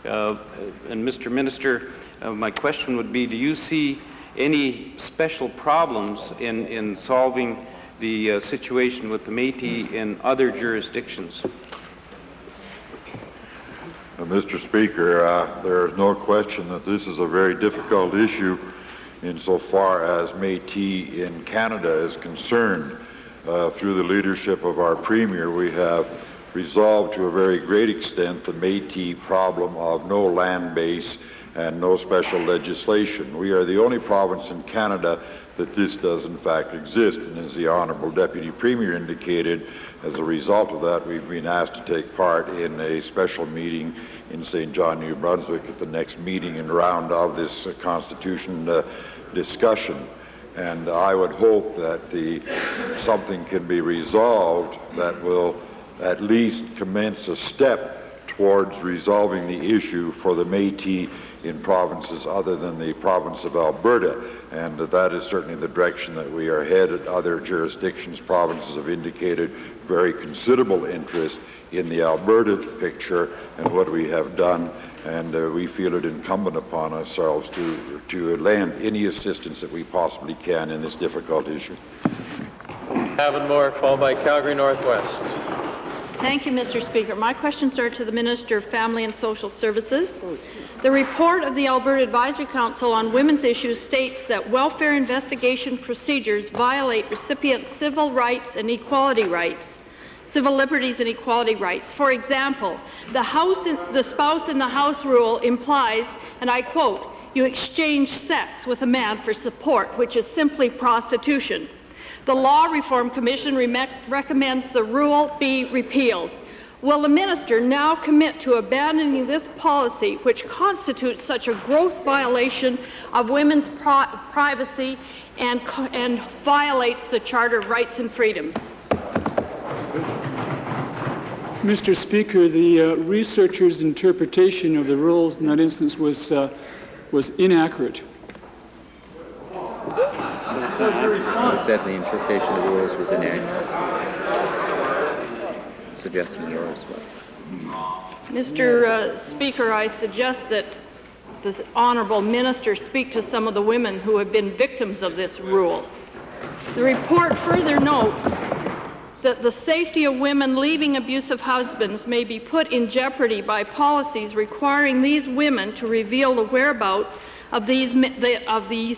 and Mr. Minister, my question would be, do you see any special problems in solving the situation with the Métis in other jurisdictions? Mr. Speaker, there is no question that this is a very difficult issue insofar as Métis in Canada is concerned. Through the leadership of our Premier, we have resolved to a very great extent the Métis problem of no land base and no special legislation. We are the only province in Canada that this does in fact exist, and as the Honourable Deputy Premier indicated, as a result of that, we've been asked to take part in a special meeting in St. John, New Brunswick at the next meeting and round of this Constitution discussion. And I would hope that something can be resolved that will at least commence a step towards resolving the issue for the Métis in provinces other than the province of Alberta. And that is certainly the direction that we are headed. Other jurisdictions, provinces have indicated very considerable interest in the Alberta picture and what we have done, and we feel it incumbent upon ourselves to lend any assistance that we possibly can in this difficult issue. Avonmore, followed by Calgary Northwest. Thank you, Mr. Speaker. My questions are to the Minister of Family and Social Services. The report of the Alberta Advisory Council on Women's Issues states that welfare investigation procedures violate recipients' civil rights and equality rights, civil liberties and equality rights. For example, the spouse in the house rule implies, and I quote, you exchange sex with a man for support, which is simply prostitution. The Law Reform Commission recommends the rule be repealed. Will the minister now commit to abandoning this policy, which constitutes such a gross violation of women's privacy and violates the Charter of Rights and Freedoms? Mr. Speaker, the researcher's interpretation of the rules in that instance was inaccurate. Said the interpretation of the rules was inaccurate. Suggesting yours was. Mr. Speaker, I suggest that the honourable minister speak to some of the women who have been victims of this rule. The report further notes that the safety of women leaving abusive husbands may be put in jeopardy by policies requiring these women to reveal the whereabouts of these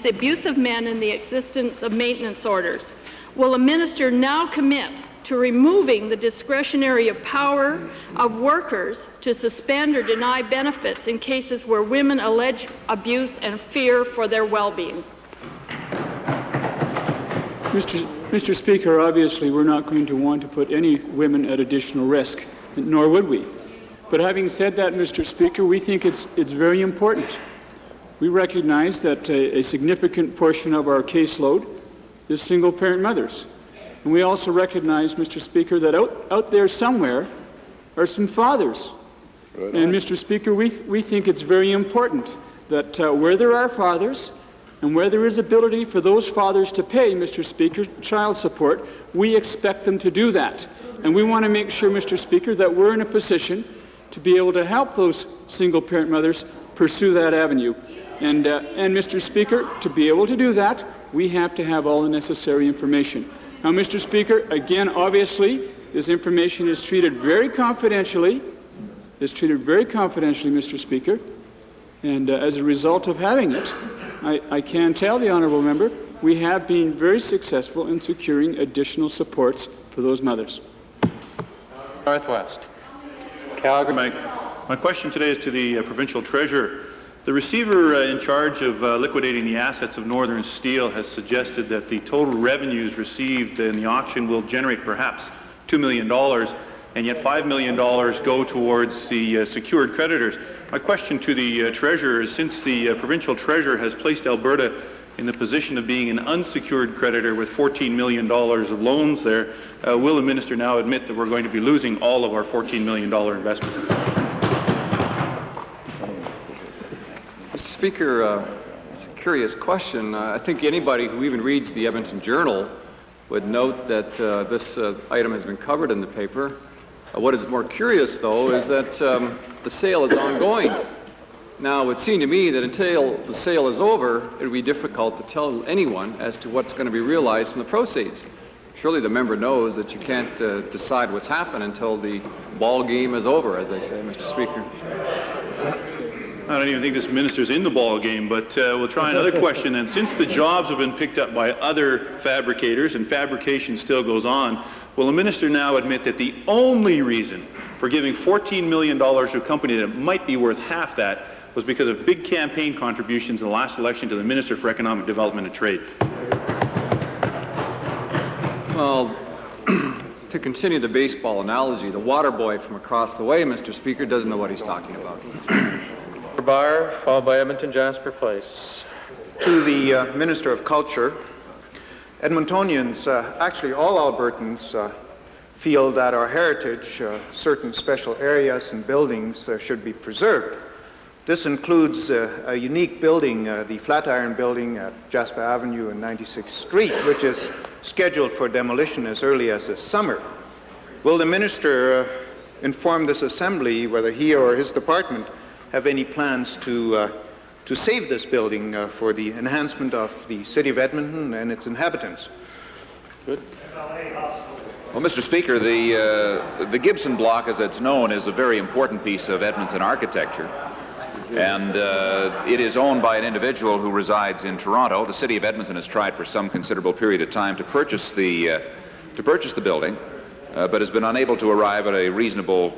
abusive men in the existence of maintenance orders. Will the minister now commit to removing the discretionary power of workers to suspend or deny benefits in cases where women allege abuse and fear for their well-being? Mr. Speaker, obviously we're not going to want to put any women at additional risk, nor would we. But having said that, Mr. Speaker, we think it's very important. We recognize that a significant portion of our caseload is single-parent mothers. And we also recognize, Mr. Speaker, that out there somewhere are some fathers. Right. And Mr. Speaker, we think it's very important that where there are fathers and where there is ability for those fathers to pay, Mr. Speaker, child support, we expect them to do that. And we want to make sure, Mr. Speaker, that we're in a position to be able to help those single-parent mothers pursue that avenue. And Mr. Speaker, to be able to do that, we have to have all the necessary information. Now, Mr. Speaker, again, obviously, this information is treated very confidentially. Mr. Speaker. And as a result of having it, I can tell the honourable member we have been very successful in securing additional supports for those mothers. Northwest. Calgary. My question today is to the provincial treasurer. The receiver in charge of liquidating the assets of Northern Steel has suggested that the total revenues received in the auction will generate perhaps $2 million, and yet $5 million go towards the secured creditors. My question to the treasurer is, since the provincial treasurer has placed Alberta in the position of being an unsecured creditor with $14 million of loans there, will the minister now admit that we're going to be losing all of our $14 million investment? Mr. Speaker, it's a curious question. I think anybody who even reads the Edmonton Journal would note that this item has been covered in the paper. What is more curious, though, is that the sale is ongoing. Now, it would seem to me that until the sale is over, it would be difficult to tell anyone as to what's going to be realized from the proceeds. Surely the member knows that you can't decide what's happened until the ball game is over, as they say, Mr. Speaker. I don't even think this minister's in the ball game, but we'll try another question. And since the jobs have been picked up by other fabricators and fabrication still goes on, will the minister now admit that the only reason for giving $14 million to a company that might be worth half that was because of big campaign contributions in the last election to the Minister for Economic Development and Trade? Well, to continue the baseball analogy, the water boy from across the way, Mr. Speaker, doesn't know what he's talking about. Barr, followed by Edmonton Jasper Place. To the Minister of Culture, Edmontonians, actually all Albertans, feel that our heritage, certain special areas and buildings should be preserved. This includes a unique building, the Flatiron Building at Jasper Avenue and 96th Street, which is scheduled for demolition as early as this summer. Will the minister inform this assembly whether he or his department have any plans to save this building for the enhancement of the city of Edmonton and its inhabitants? Good. Well, Mr. Speaker, the Gibson Block, as it's known, is a very important piece of Edmonton architecture. And it is owned by an individual who resides in Toronto. The city of Edmonton has tried for some considerable period of time to purchase the building, but has been unable to arrive at a reasonable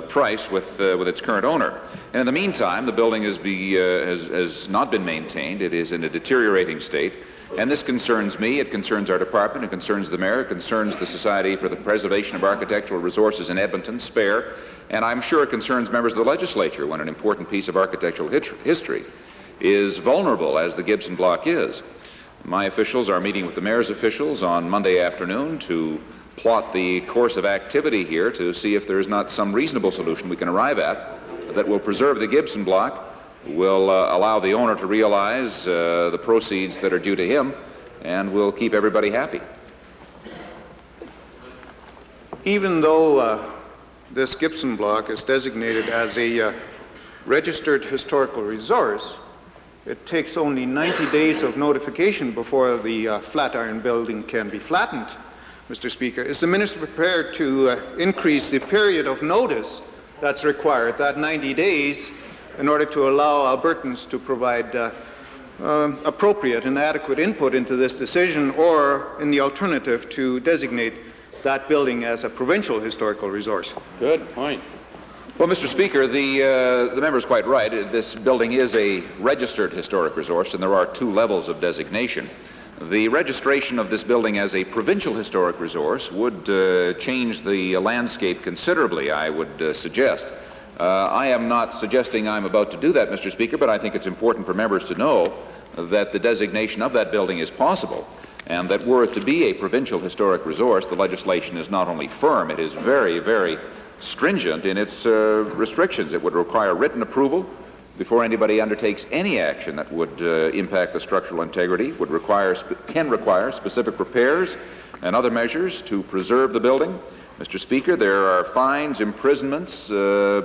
price with its current owner. And in the meantime, the building has not been maintained. It is in a deteriorating state. And this concerns me, it concerns our department, it concerns the mayor, it concerns the Society for the Preservation of Architectural Resources in Edmonton, SPARE, and I'm sure it concerns members of the legislature when an important piece of architectural history is vulnerable, as the Gibson block is. My officials are meeting with the mayor's officials on Monday afternoon to plot the course of activity here to see if there is not some reasonable solution we can arrive at that will preserve the Gibson block, will allow the owner to realize the proceeds that are due to him, and will keep everybody happy. Even though this Gibson block is designated as a registered historical resource, it takes only 90 days of notification before the Flatiron building can be flattened. Mr. Speaker, is the minister prepared to increase the period of notice that's required, that 90 days, in order to allow Albertans to provide appropriate and adequate input into this decision, or in the alternative to designate that building as a provincial historical resource? Good point. Well, Mr. Speaker, the member is quite right. This building is a registered historic resource, and there are two levels of designation. The registration of this building as a provincial historic resource would change the landscape considerably, I would suggest. I am not suggesting I'm about to do that, Mr. Speaker, but I think it's important for members to know that the designation of that building is possible, and that were it to be a provincial historic resource, the legislation is not only firm, it is very, very stringent in its restrictions. It would require written approval before anybody undertakes any action that would impact the structural integrity, can require specific repairs and other measures to preserve the building. Mr. Speaker, there are fines, imprisonments,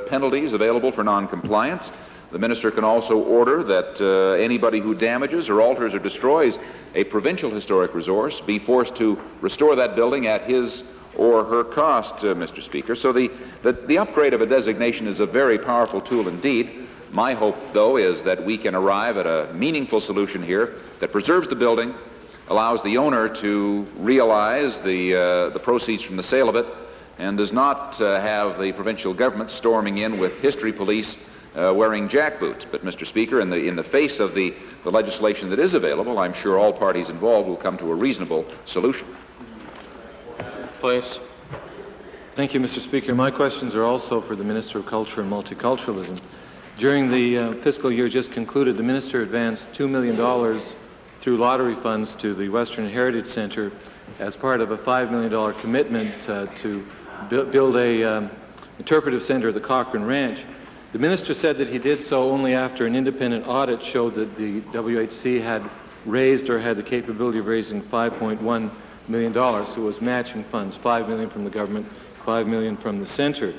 penalties available for noncompliance. The minister can also order that anybody who damages or alters or destroys a provincial historic resource be forced to restore that building at his or her cost, Mr. Speaker. So the upgrade of a designation is a very powerful tool indeed. My hope, though, is that we can arrive at a meaningful solution here that preserves the building, allows the owner to realize the proceeds from the sale of it, and does not have the provincial government storming in with history police wearing jackboots. But, Mr. Speaker, in the face of the legislation that is available, I'm sure all parties involved will come to a reasonable solution. Please. Thank you, Mr. Speaker. My questions are also for the Minister of Culture and Multiculturalism. During the fiscal year just concluded, the minister advanced $2 million through lottery funds to the Western Heritage Center as part of a $5 million commitment to build a interpretive center at the Cochrane Ranch. The minister said that he did so only after an independent audit showed that the WHC had raised or had the capability of raising $5.1 million. So it was matching funds, $5 million from the government, $5 million from the center.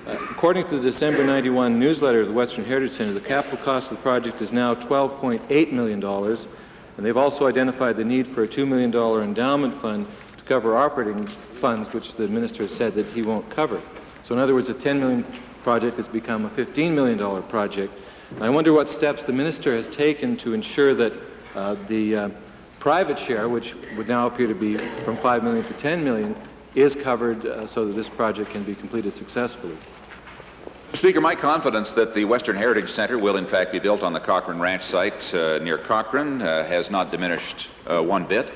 According to the December 91 newsletter of the Western Heritage Center, the capital cost of the project is now $12.8 million, and they've also identified the need for a $2 million endowment fund to cover operating funds, which the minister has said that he won't cover. So in other words, a $10 million project has become a $15 million project. And I wonder what steps the minister has taken to ensure that the private share, which would now appear to be from $5 million to $10 million, is covered so that this project can be completed successfully. Speaker, my confidence that the Western Heritage Center will in fact be built on the Cochrane Ranch site near Cochrane has not diminished one bit.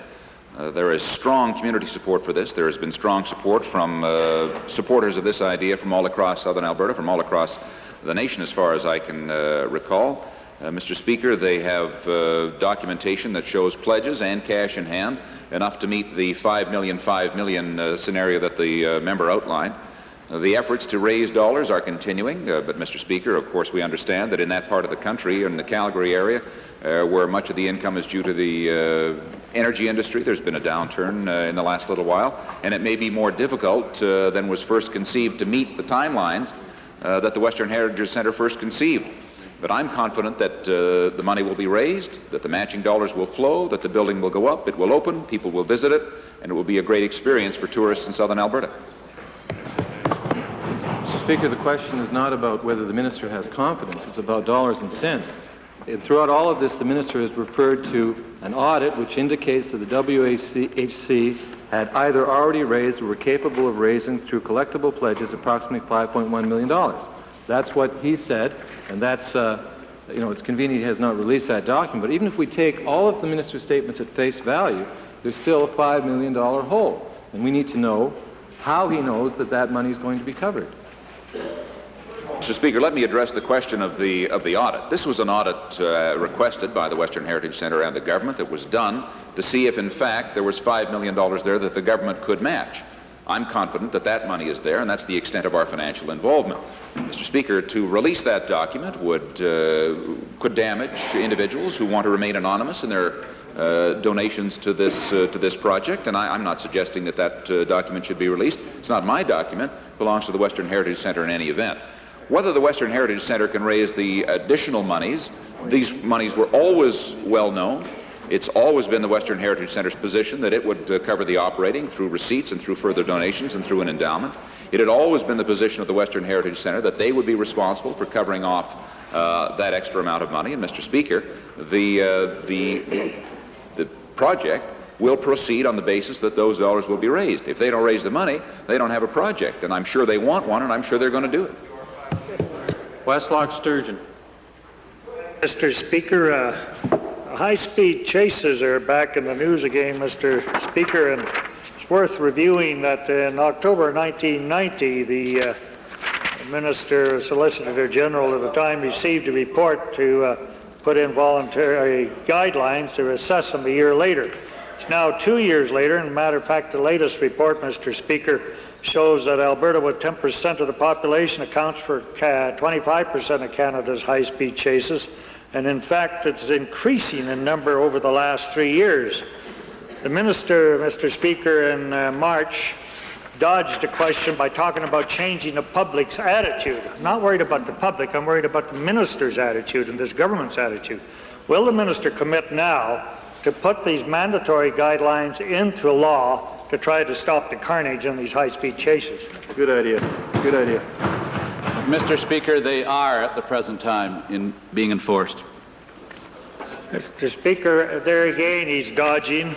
There is strong community support for this. There has been strong support from supporters of this idea from all across southern Alberta, from all across the nation as far as I can recall. Mr. Speaker, they have documentation that shows pledges and cash in hand, enough to meet the $5 million scenario that the member outlined. The efforts to raise dollars are continuing, but Mr. Speaker, of course we understand that in that part of the country, in the Calgary area, where much of the income is due to the energy industry, there's been a downturn in the last little while, and it may be more difficult than was first conceived to meet the timelines that the Western Heritage Center first conceived. But I'm confident that the money will be raised, that the matching dollars will flow, that the building will go up, it will open, people will visit it, and it will be a great experience for tourists in southern Alberta. Mr. Speaker, the question is not about whether the minister has confidence, it's about dollars and cents. Throughout all of this, the minister has referred to an audit which indicates that the WHC had either already raised or were capable of raising through collectible pledges approximately $5.1 million. That's what he said, and that's, it's convenient he has not released that document, but even if we take all of the minister's statements at face value, there's still a $5 million hole, and we need to know how he knows that that money is going to be covered. Mr. Speaker, let me address the question of the audit. This was an audit requested by the Western Heritage Center and the government that was done to see if, in fact, there was $5 million there that the government could match. I'm confident that that money is there, and that's the extent of our financial involvement. Mr. Speaker, to release that document could damage individuals who want to remain anonymous in their donations to this project, and I'm not suggesting that document should be released. It's not my document. It belongs to the Western Heritage Center in any event. Whether the Western Heritage Center can raise the additional monies, these monies were always well known. It's always been the Western Heritage Center's position that it would cover the operating through receipts and through further donations and through an endowment. It had always been the position of the Western Heritage Center that they would be responsible for covering off that extra amount of money. And Mr. Speaker, the project will proceed on the basis that those dollars will be raised. If they don't raise the money, they don't have a project, and I'm sure they want one, and I'm sure they're going to do it. Westlock Sturgeon. Mr. Speaker, high-speed chases are back in the news again, Mr. Speaker, and it's worth reviewing that in October 1990, the Solicitor General at the time received a report to put in voluntary guidelines to assess them a year later. It's now 2 years later, and matter of fact, the latest report, Mr. Speaker, shows that Alberta, with 10% of the population, accounts for 25% of Canada's high-speed chases, and in fact, it's increasing in number over the last 3 years. The minister, Mr. Speaker, in March, dodged the question by talking about changing the public's attitude. I'm not worried about the public, I'm worried about the minister's attitude and this government's attitude. Will the minister commit now to put these mandatory guidelines into law to try to stop the carnage in these high-speed chases? Good idea. Good idea. Mr. Speaker, they are at the present time being enforced. Mr. Speaker, there again he's dodging.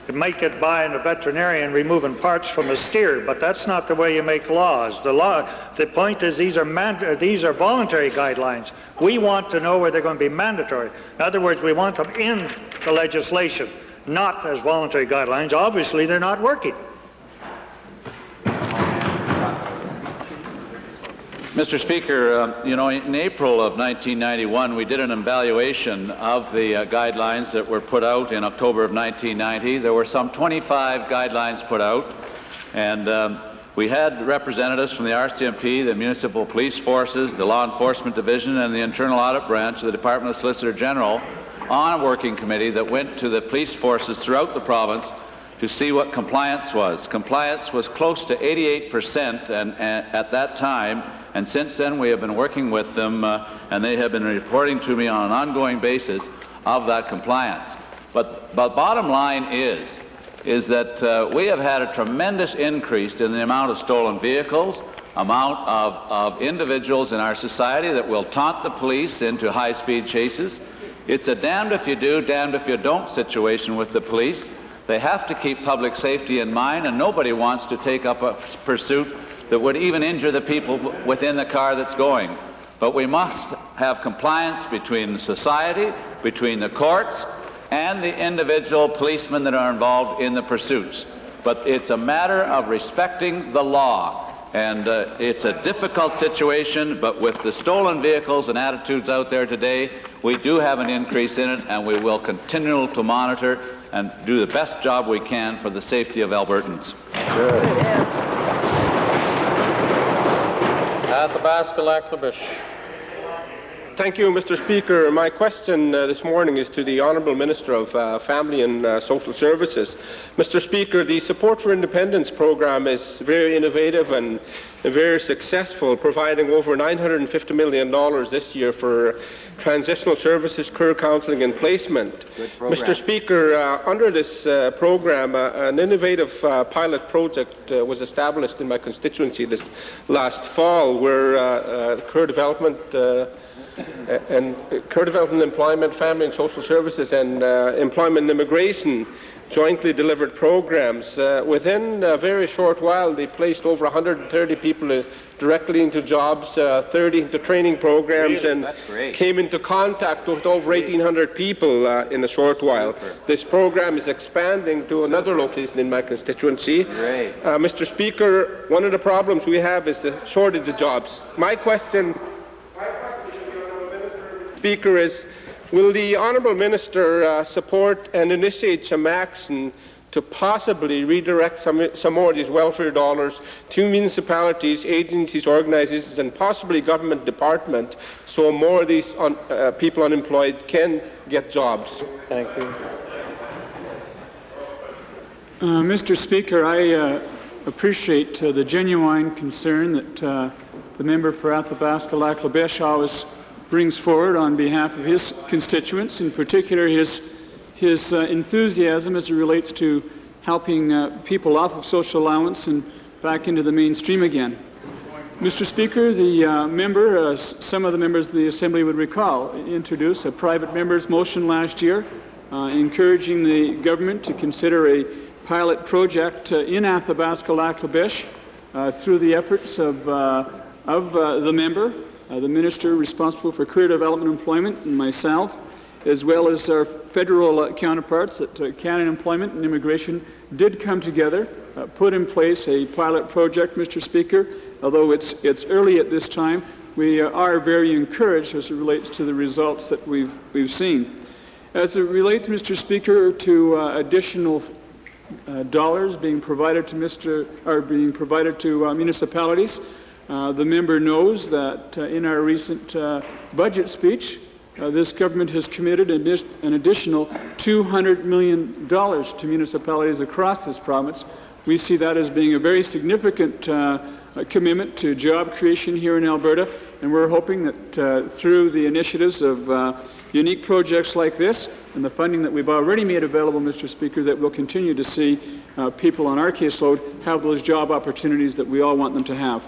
It might get by in a veterinarian removing parts from a steer, but that's not the way you make laws. The point is these are voluntary guidelines. We want to know where they're going to be mandatory. In other words, we want them in the legislation, not as voluntary guidelines. Obviously, they're not working. Mr. Speaker, in April of 1991, we did an evaluation of the guidelines that were put out in October of 1990. There were some 25 guidelines put out, and we had representatives from the RCMP, the Municipal Police Forces, the Law Enforcement Division, and the Internal Audit Branch of the Department of Solicitor General on a working committee that went to the police forces throughout the province to see what compliance was. Compliance was close to 88% at that time, and since then we have been working with them, and they have been reporting to me on an ongoing basis of that compliance. But bottom line is that we have had a tremendous increase in the amount of stolen vehicles, amount of individuals in our society that will taunt the police into high-speed chases. It's a damned if you do, damned if you don't situation with the police. They have to keep public safety in mind, and nobody wants to take up a pursuit that would even injure the people within the car that's going. But we must have compliance between society, between the courts, and the individual policemen that are involved in the pursuits. But it's a matter of respecting the law. And it's a difficult situation, but with the stolen vehicles and attitudes out there today, we do have an increase in it, and we will continue to monitor and do the best job we can for the safety of Albertans. Good. Athabasca Laklabish. Thank you, Mr. Speaker. My question this morning is to the Honourable Minister of Family and Social Services. Mr. Speaker, the Support for Independence program is very innovative and very successful, providing over $950 million this year for transitional services, career counselling and placement. Mr. Speaker, under this program, an innovative pilot project was established in my constituency this last fall, where career development, employment, family and social services, and employment and immigration jointly delivered programs. Within a very short while, they placed over 130 people directly into jobs, 30 into training programs, Really? and That's great. came into contact with over 1,800 people in a short while. This program is expanding to another location in my constituency. Great. Mr. Speaker, one of the problems we have is the shortage of jobs. My question to the Honourable Minister, Speaker, is will the Honourable Minister support and initiate some action to possibly redirect some more of these welfare dollars to municipalities, agencies, organizations, and possibly government departments, so more of these people unemployed can get jobs? Thank you. Mr. Speaker, I appreciate the genuine concern that the member for Athabasca-Lac-La-Biche always brings forward on behalf of his constituents, in particular his enthusiasm as it relates to helping people off of social allowance and back into the mainstream again. Mr. Speaker, the member, some of the members of the Assembly would recall, introduced a private member's motion last year encouraging the government to consider a pilot project in Athabasca-Lac-La-Biche through the efforts of the member, the minister responsible for career development and employment, and myself, as well as our federal counterparts at Canada Employment and Immigration, did come together, put in place a pilot project, Mr. Speaker. Although it's early at this time, we are very encouraged as it relates to the results that we've seen. As it relates, Mr. Speaker, to additional dollars being provided to municipalities, the member knows that in our recent budget speech, this government has committed an additional $200 million to municipalities across this province. We see that as being a very significant commitment to job creation here in Alberta, and we're hoping that through the initiatives of unique projects like this and the funding that we've already made available, Mr. Speaker, that we'll continue to see people on our caseload have those job opportunities that we all want them to have.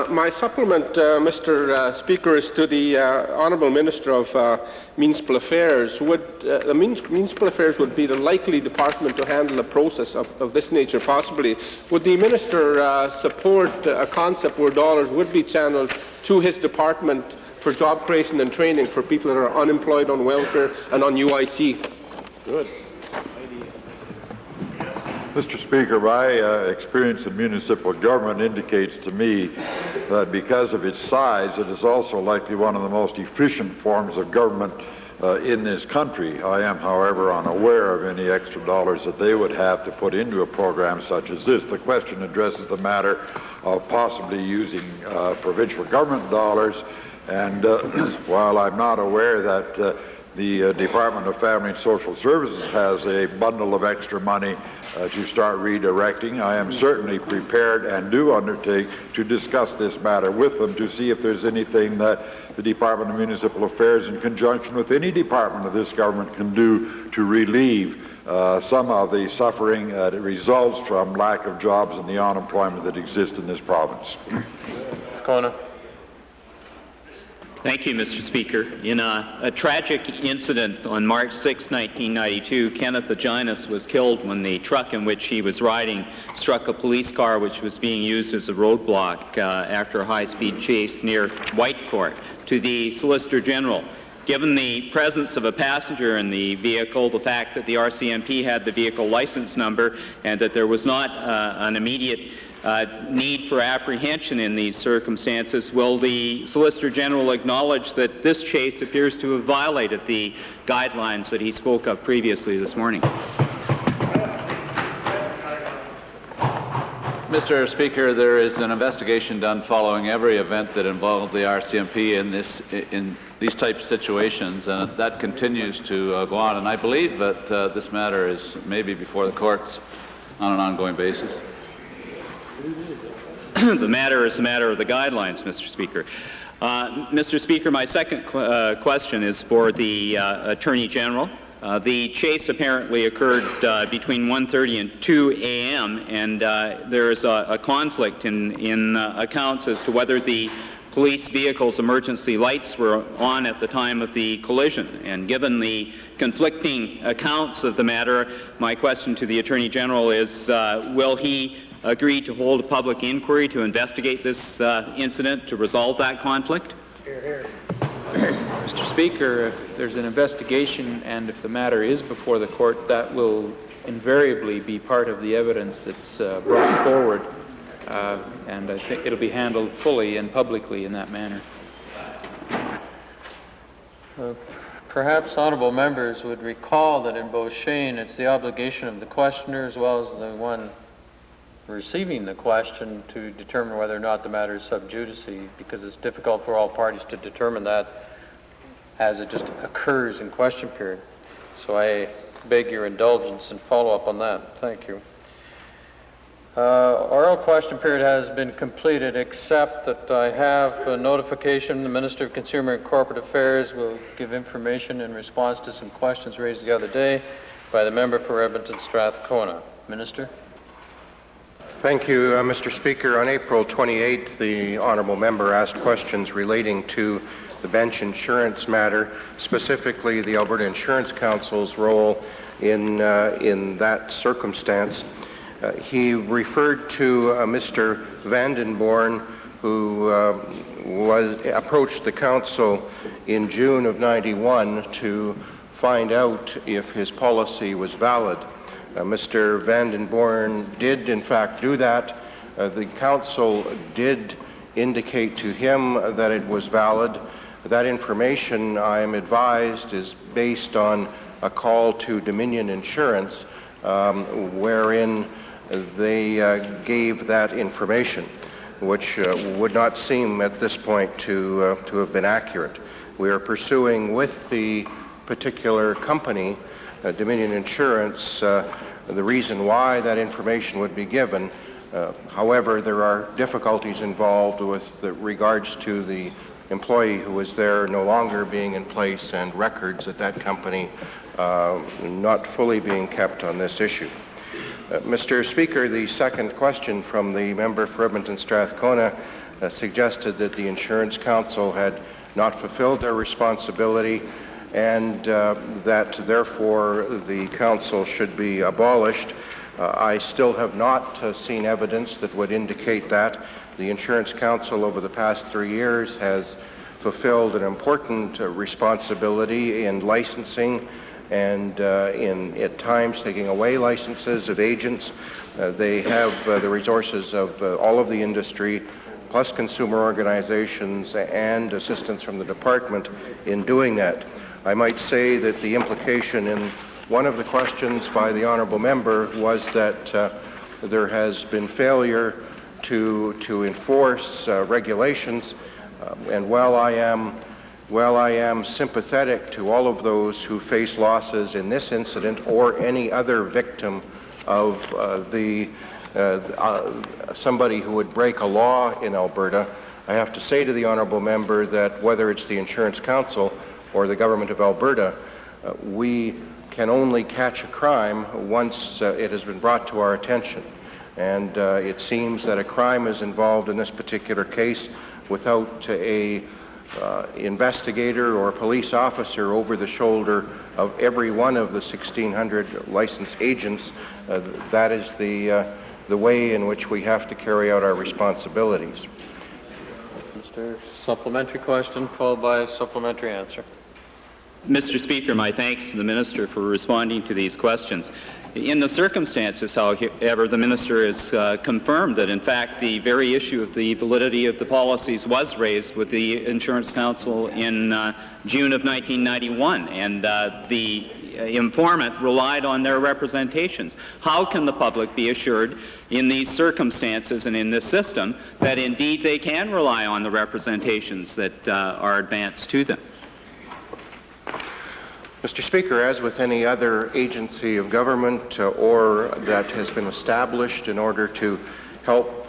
My supplement, Mr. Speaker, is to the Honourable Minister of Municipal Affairs. Municipal Affairs would be the likely department to handle a process of this nature, possibly. Would the Minister support a concept where dollars would be channeled to his department for job creation and training for people that are unemployed, on welfare, and on UIC? Good. Mr. Speaker, my experience in municipal government indicates to me that because of its size, it is also likely one of the most efficient forms of government in this country. I am, however, unaware of any extra dollars that they would have to put into a program such as this. The question addresses the matter of possibly using provincial government dollars, and while I'm not aware that the Department of Family and Social Services has a bundle of extra money to start redirecting, I am certainly prepared and do undertake to discuss this matter with them to see if there's anything that the Department of Municipal Affairs, in conjunction with any department of this government, can do to relieve some of the suffering that results from lack of jobs and the unemployment that exists in this province. Kona. Thank you, Mr. Speaker. In a tragic incident on March 6, 1992, Kenneth Aginas was killed when the truck in which he was riding struck a police car which was being used as a roadblock after a high-speed chase near Whitecourt. To the Solicitor General, given the presence of a passenger in the vehicle, the fact that the RCMP had the vehicle license number, and that there was not an immediate need for apprehension in these circumstances, will the Solicitor General acknowledge that this chase appears to have violated the guidelines that he spoke of previously this morning? Mr. Speaker, there is an investigation done following every event that involves the RCMP in these type of situations, and that continues to go on. And I believe that this matter is maybe before the courts on an ongoing basis. The matter is a matter of the guidelines, Mr. Speaker. Mr. Speaker, my second question is for the Attorney General. The chase apparently occurred between 1:30 and 2 a.m., and there is a conflict in accounts as to whether the police vehicle's emergency lights were on at the time of the collision. And given the conflicting accounts of the matter, my question to the Attorney General is, will he agree to hold a public inquiry to investigate this incident to resolve that conflict? Mr. Speaker, if there's an investigation and if the matter is before the court, that will invariably be part of the evidence that's brought forward, and I think it'll be handled fully and publicly in that manner. Perhaps honorable members would recall that in Beauchesne, it's the obligation of the questioner as well as the one receiving the question to determine whether or not the matter is sub judice, because it's difficult for all parties to determine that as it just occurs in question period. So I beg your indulgence and follow up on that. Thank you. Oral question period has been completed, except that I have a notification the Minister of Consumer and Corporate Affairs will give information in response to some questions raised the other day by the member for Edmonton Strathcona. Minister? Thank you, Mr. Speaker. On April 28th, the honourable member asked questions relating to the bench insurance matter, specifically the Alberta Insurance Council's role in that circumstance. He referred to Mr. Vandenborn, who approached the council in June of '91 to find out if his policy was valid. Mr. Vandenborn did in fact do that. The council did indicate to him that it was valid. That information, I am advised, is based on a call to Dominion Insurance, wherein they gave that information, which would not seem at this point to have been accurate. We are pursuing with the particular company, Dominion Insurance, the reason why that information would be given. However, there are difficulties involved with regards to the employee who was there no longer being in place and records at that company not fully being kept on this issue. Mr. Speaker, the second question from the member for Edmonton Strathcona suggested that the Insurance Council had not fulfilled their responsibility and that therefore the council should be abolished. I still have not seen evidence that would indicate that. The Insurance Council over the past 3 years has fulfilled an important responsibility in licensing and in at times taking away licenses of agents. They have the resources of all of the industry, plus consumer organizations and assistance from the department in doing that. I might say that the implication in one of the questions by the honourable member was that there has been failure to enforce regulations, and while I am sympathetic to all of those who face losses in this incident or any other victim of somebody who would break a law in Alberta, I have to say to the honourable member that whether it's the Insurance Council or the Government of Alberta, we can only catch a crime once it has been brought to our attention. And it seems that a crime is involved in this particular case without a investigator or police officer over the shoulder of every one of the 1,600 licensed agents. That is the way in which we have to carry out our responsibilities. Mr. Supplementary question followed by a supplementary answer. Mr. Speaker, my thanks to the Minister for responding to these questions. In the circumstances, however, the Minister has confirmed that, in fact, the very issue of the validity of the policies was raised with the Insurance Council in June of 1991, and the informant relied on their representations. How can the public be assured in these circumstances and in this system that indeed they can rely on the representations that are advanced to them? Mr. Speaker, as with any other agency of government or that has been established in order to help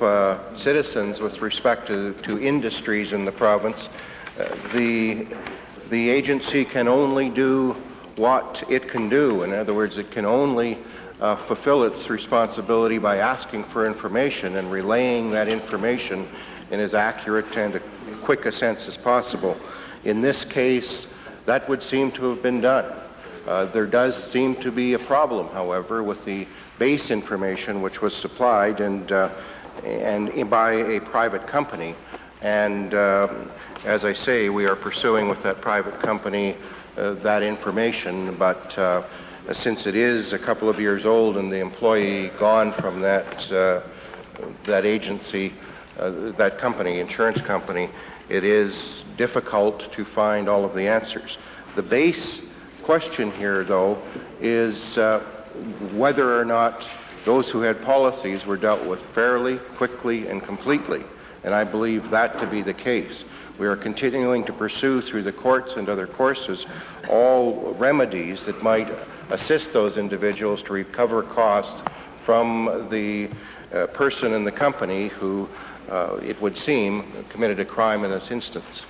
citizens with respect to industries in the province, the agency can only do what it can do. In other words, it can only fulfill its responsibility by asking for information and relaying that information in as accurate and quick a sense as possible. In this case, that would seem to have been done. There does seem to be a problem, however, with the base information which was supplied and by a private company. And as I say, we are pursuing with that private company that information, but since it is a couple of years old and the employee gone from that agency, that company, insurance company, it is difficult to find all of the answers. The base question here, though, is whether or not those who had policies were dealt with fairly, quickly, and completely. And I believe that to be the case. We are continuing to pursue through the courts and other courses all remedies that might assist those individuals to recover costs from the person in the company who, it would seem, committed a crime in this instance.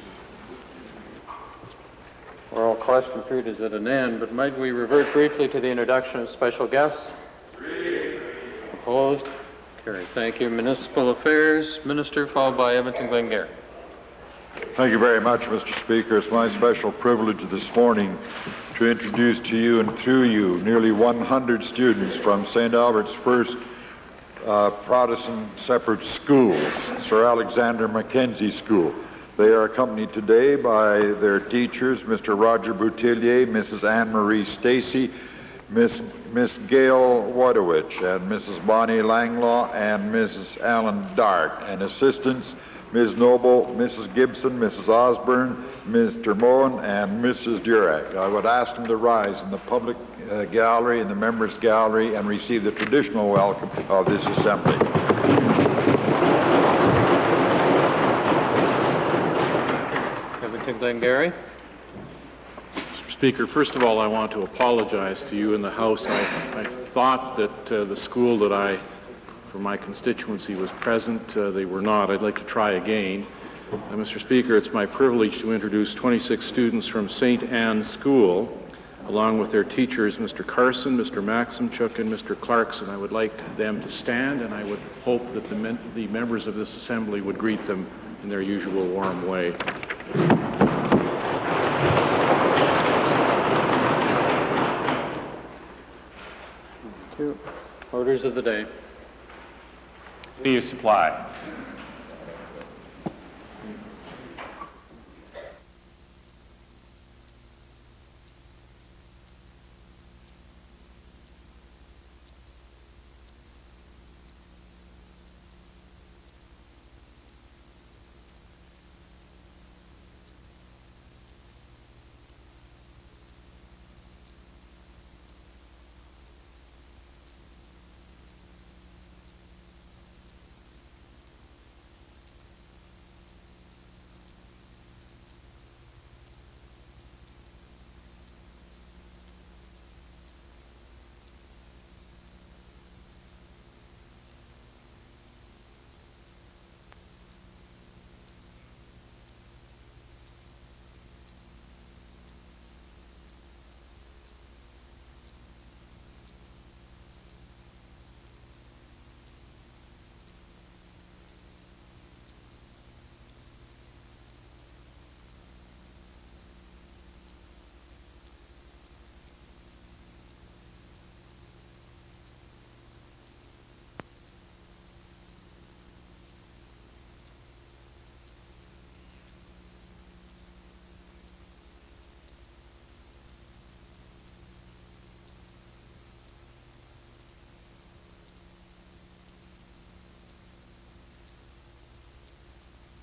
Oral question period is at an end, but might we revert briefly to the introduction of special guests? Opposed? Carried. Thank you. Municipal Affairs Minister, followed by Edmonton Glengarry. Thank you very much, Mr. Speaker. It's my special privilege this morning to introduce to you and through you nearly 100 students from St. Albert's First Protestant Separate Schools, Sir Alexander Mackenzie School. They are accompanied today by their teachers, Mr. Roger Boutillier, Mrs. Anne-Marie Stacy, Miss Gail Wadowich, and Mrs. Bonnie Langlaw, and Mrs. Allen Dart, and assistants, Ms. Noble, Mrs. Gibson, Mrs. Osborne, Mr. Moen, and Mrs. Durack. I would ask them to rise in the public gallery, in the members' gallery, and receive the traditional welcome of this assembly. Edmonton Glengarry. Mr. Speaker, first of all, I want to apologize to you in the House. I thought that the school that for my constituency was present. They were not. I'd like to try again. Mr. Speaker, it's my privilege to introduce 26 students from St. Anne's School, along with their teachers, Mr. Carson, Mr. Maximchuk, and Mr. Clarkson. I would like them to stand, and I would hope that the members of this assembly would greet them in their usual warm way. Thank you. Orders of the day. Committee of Supply.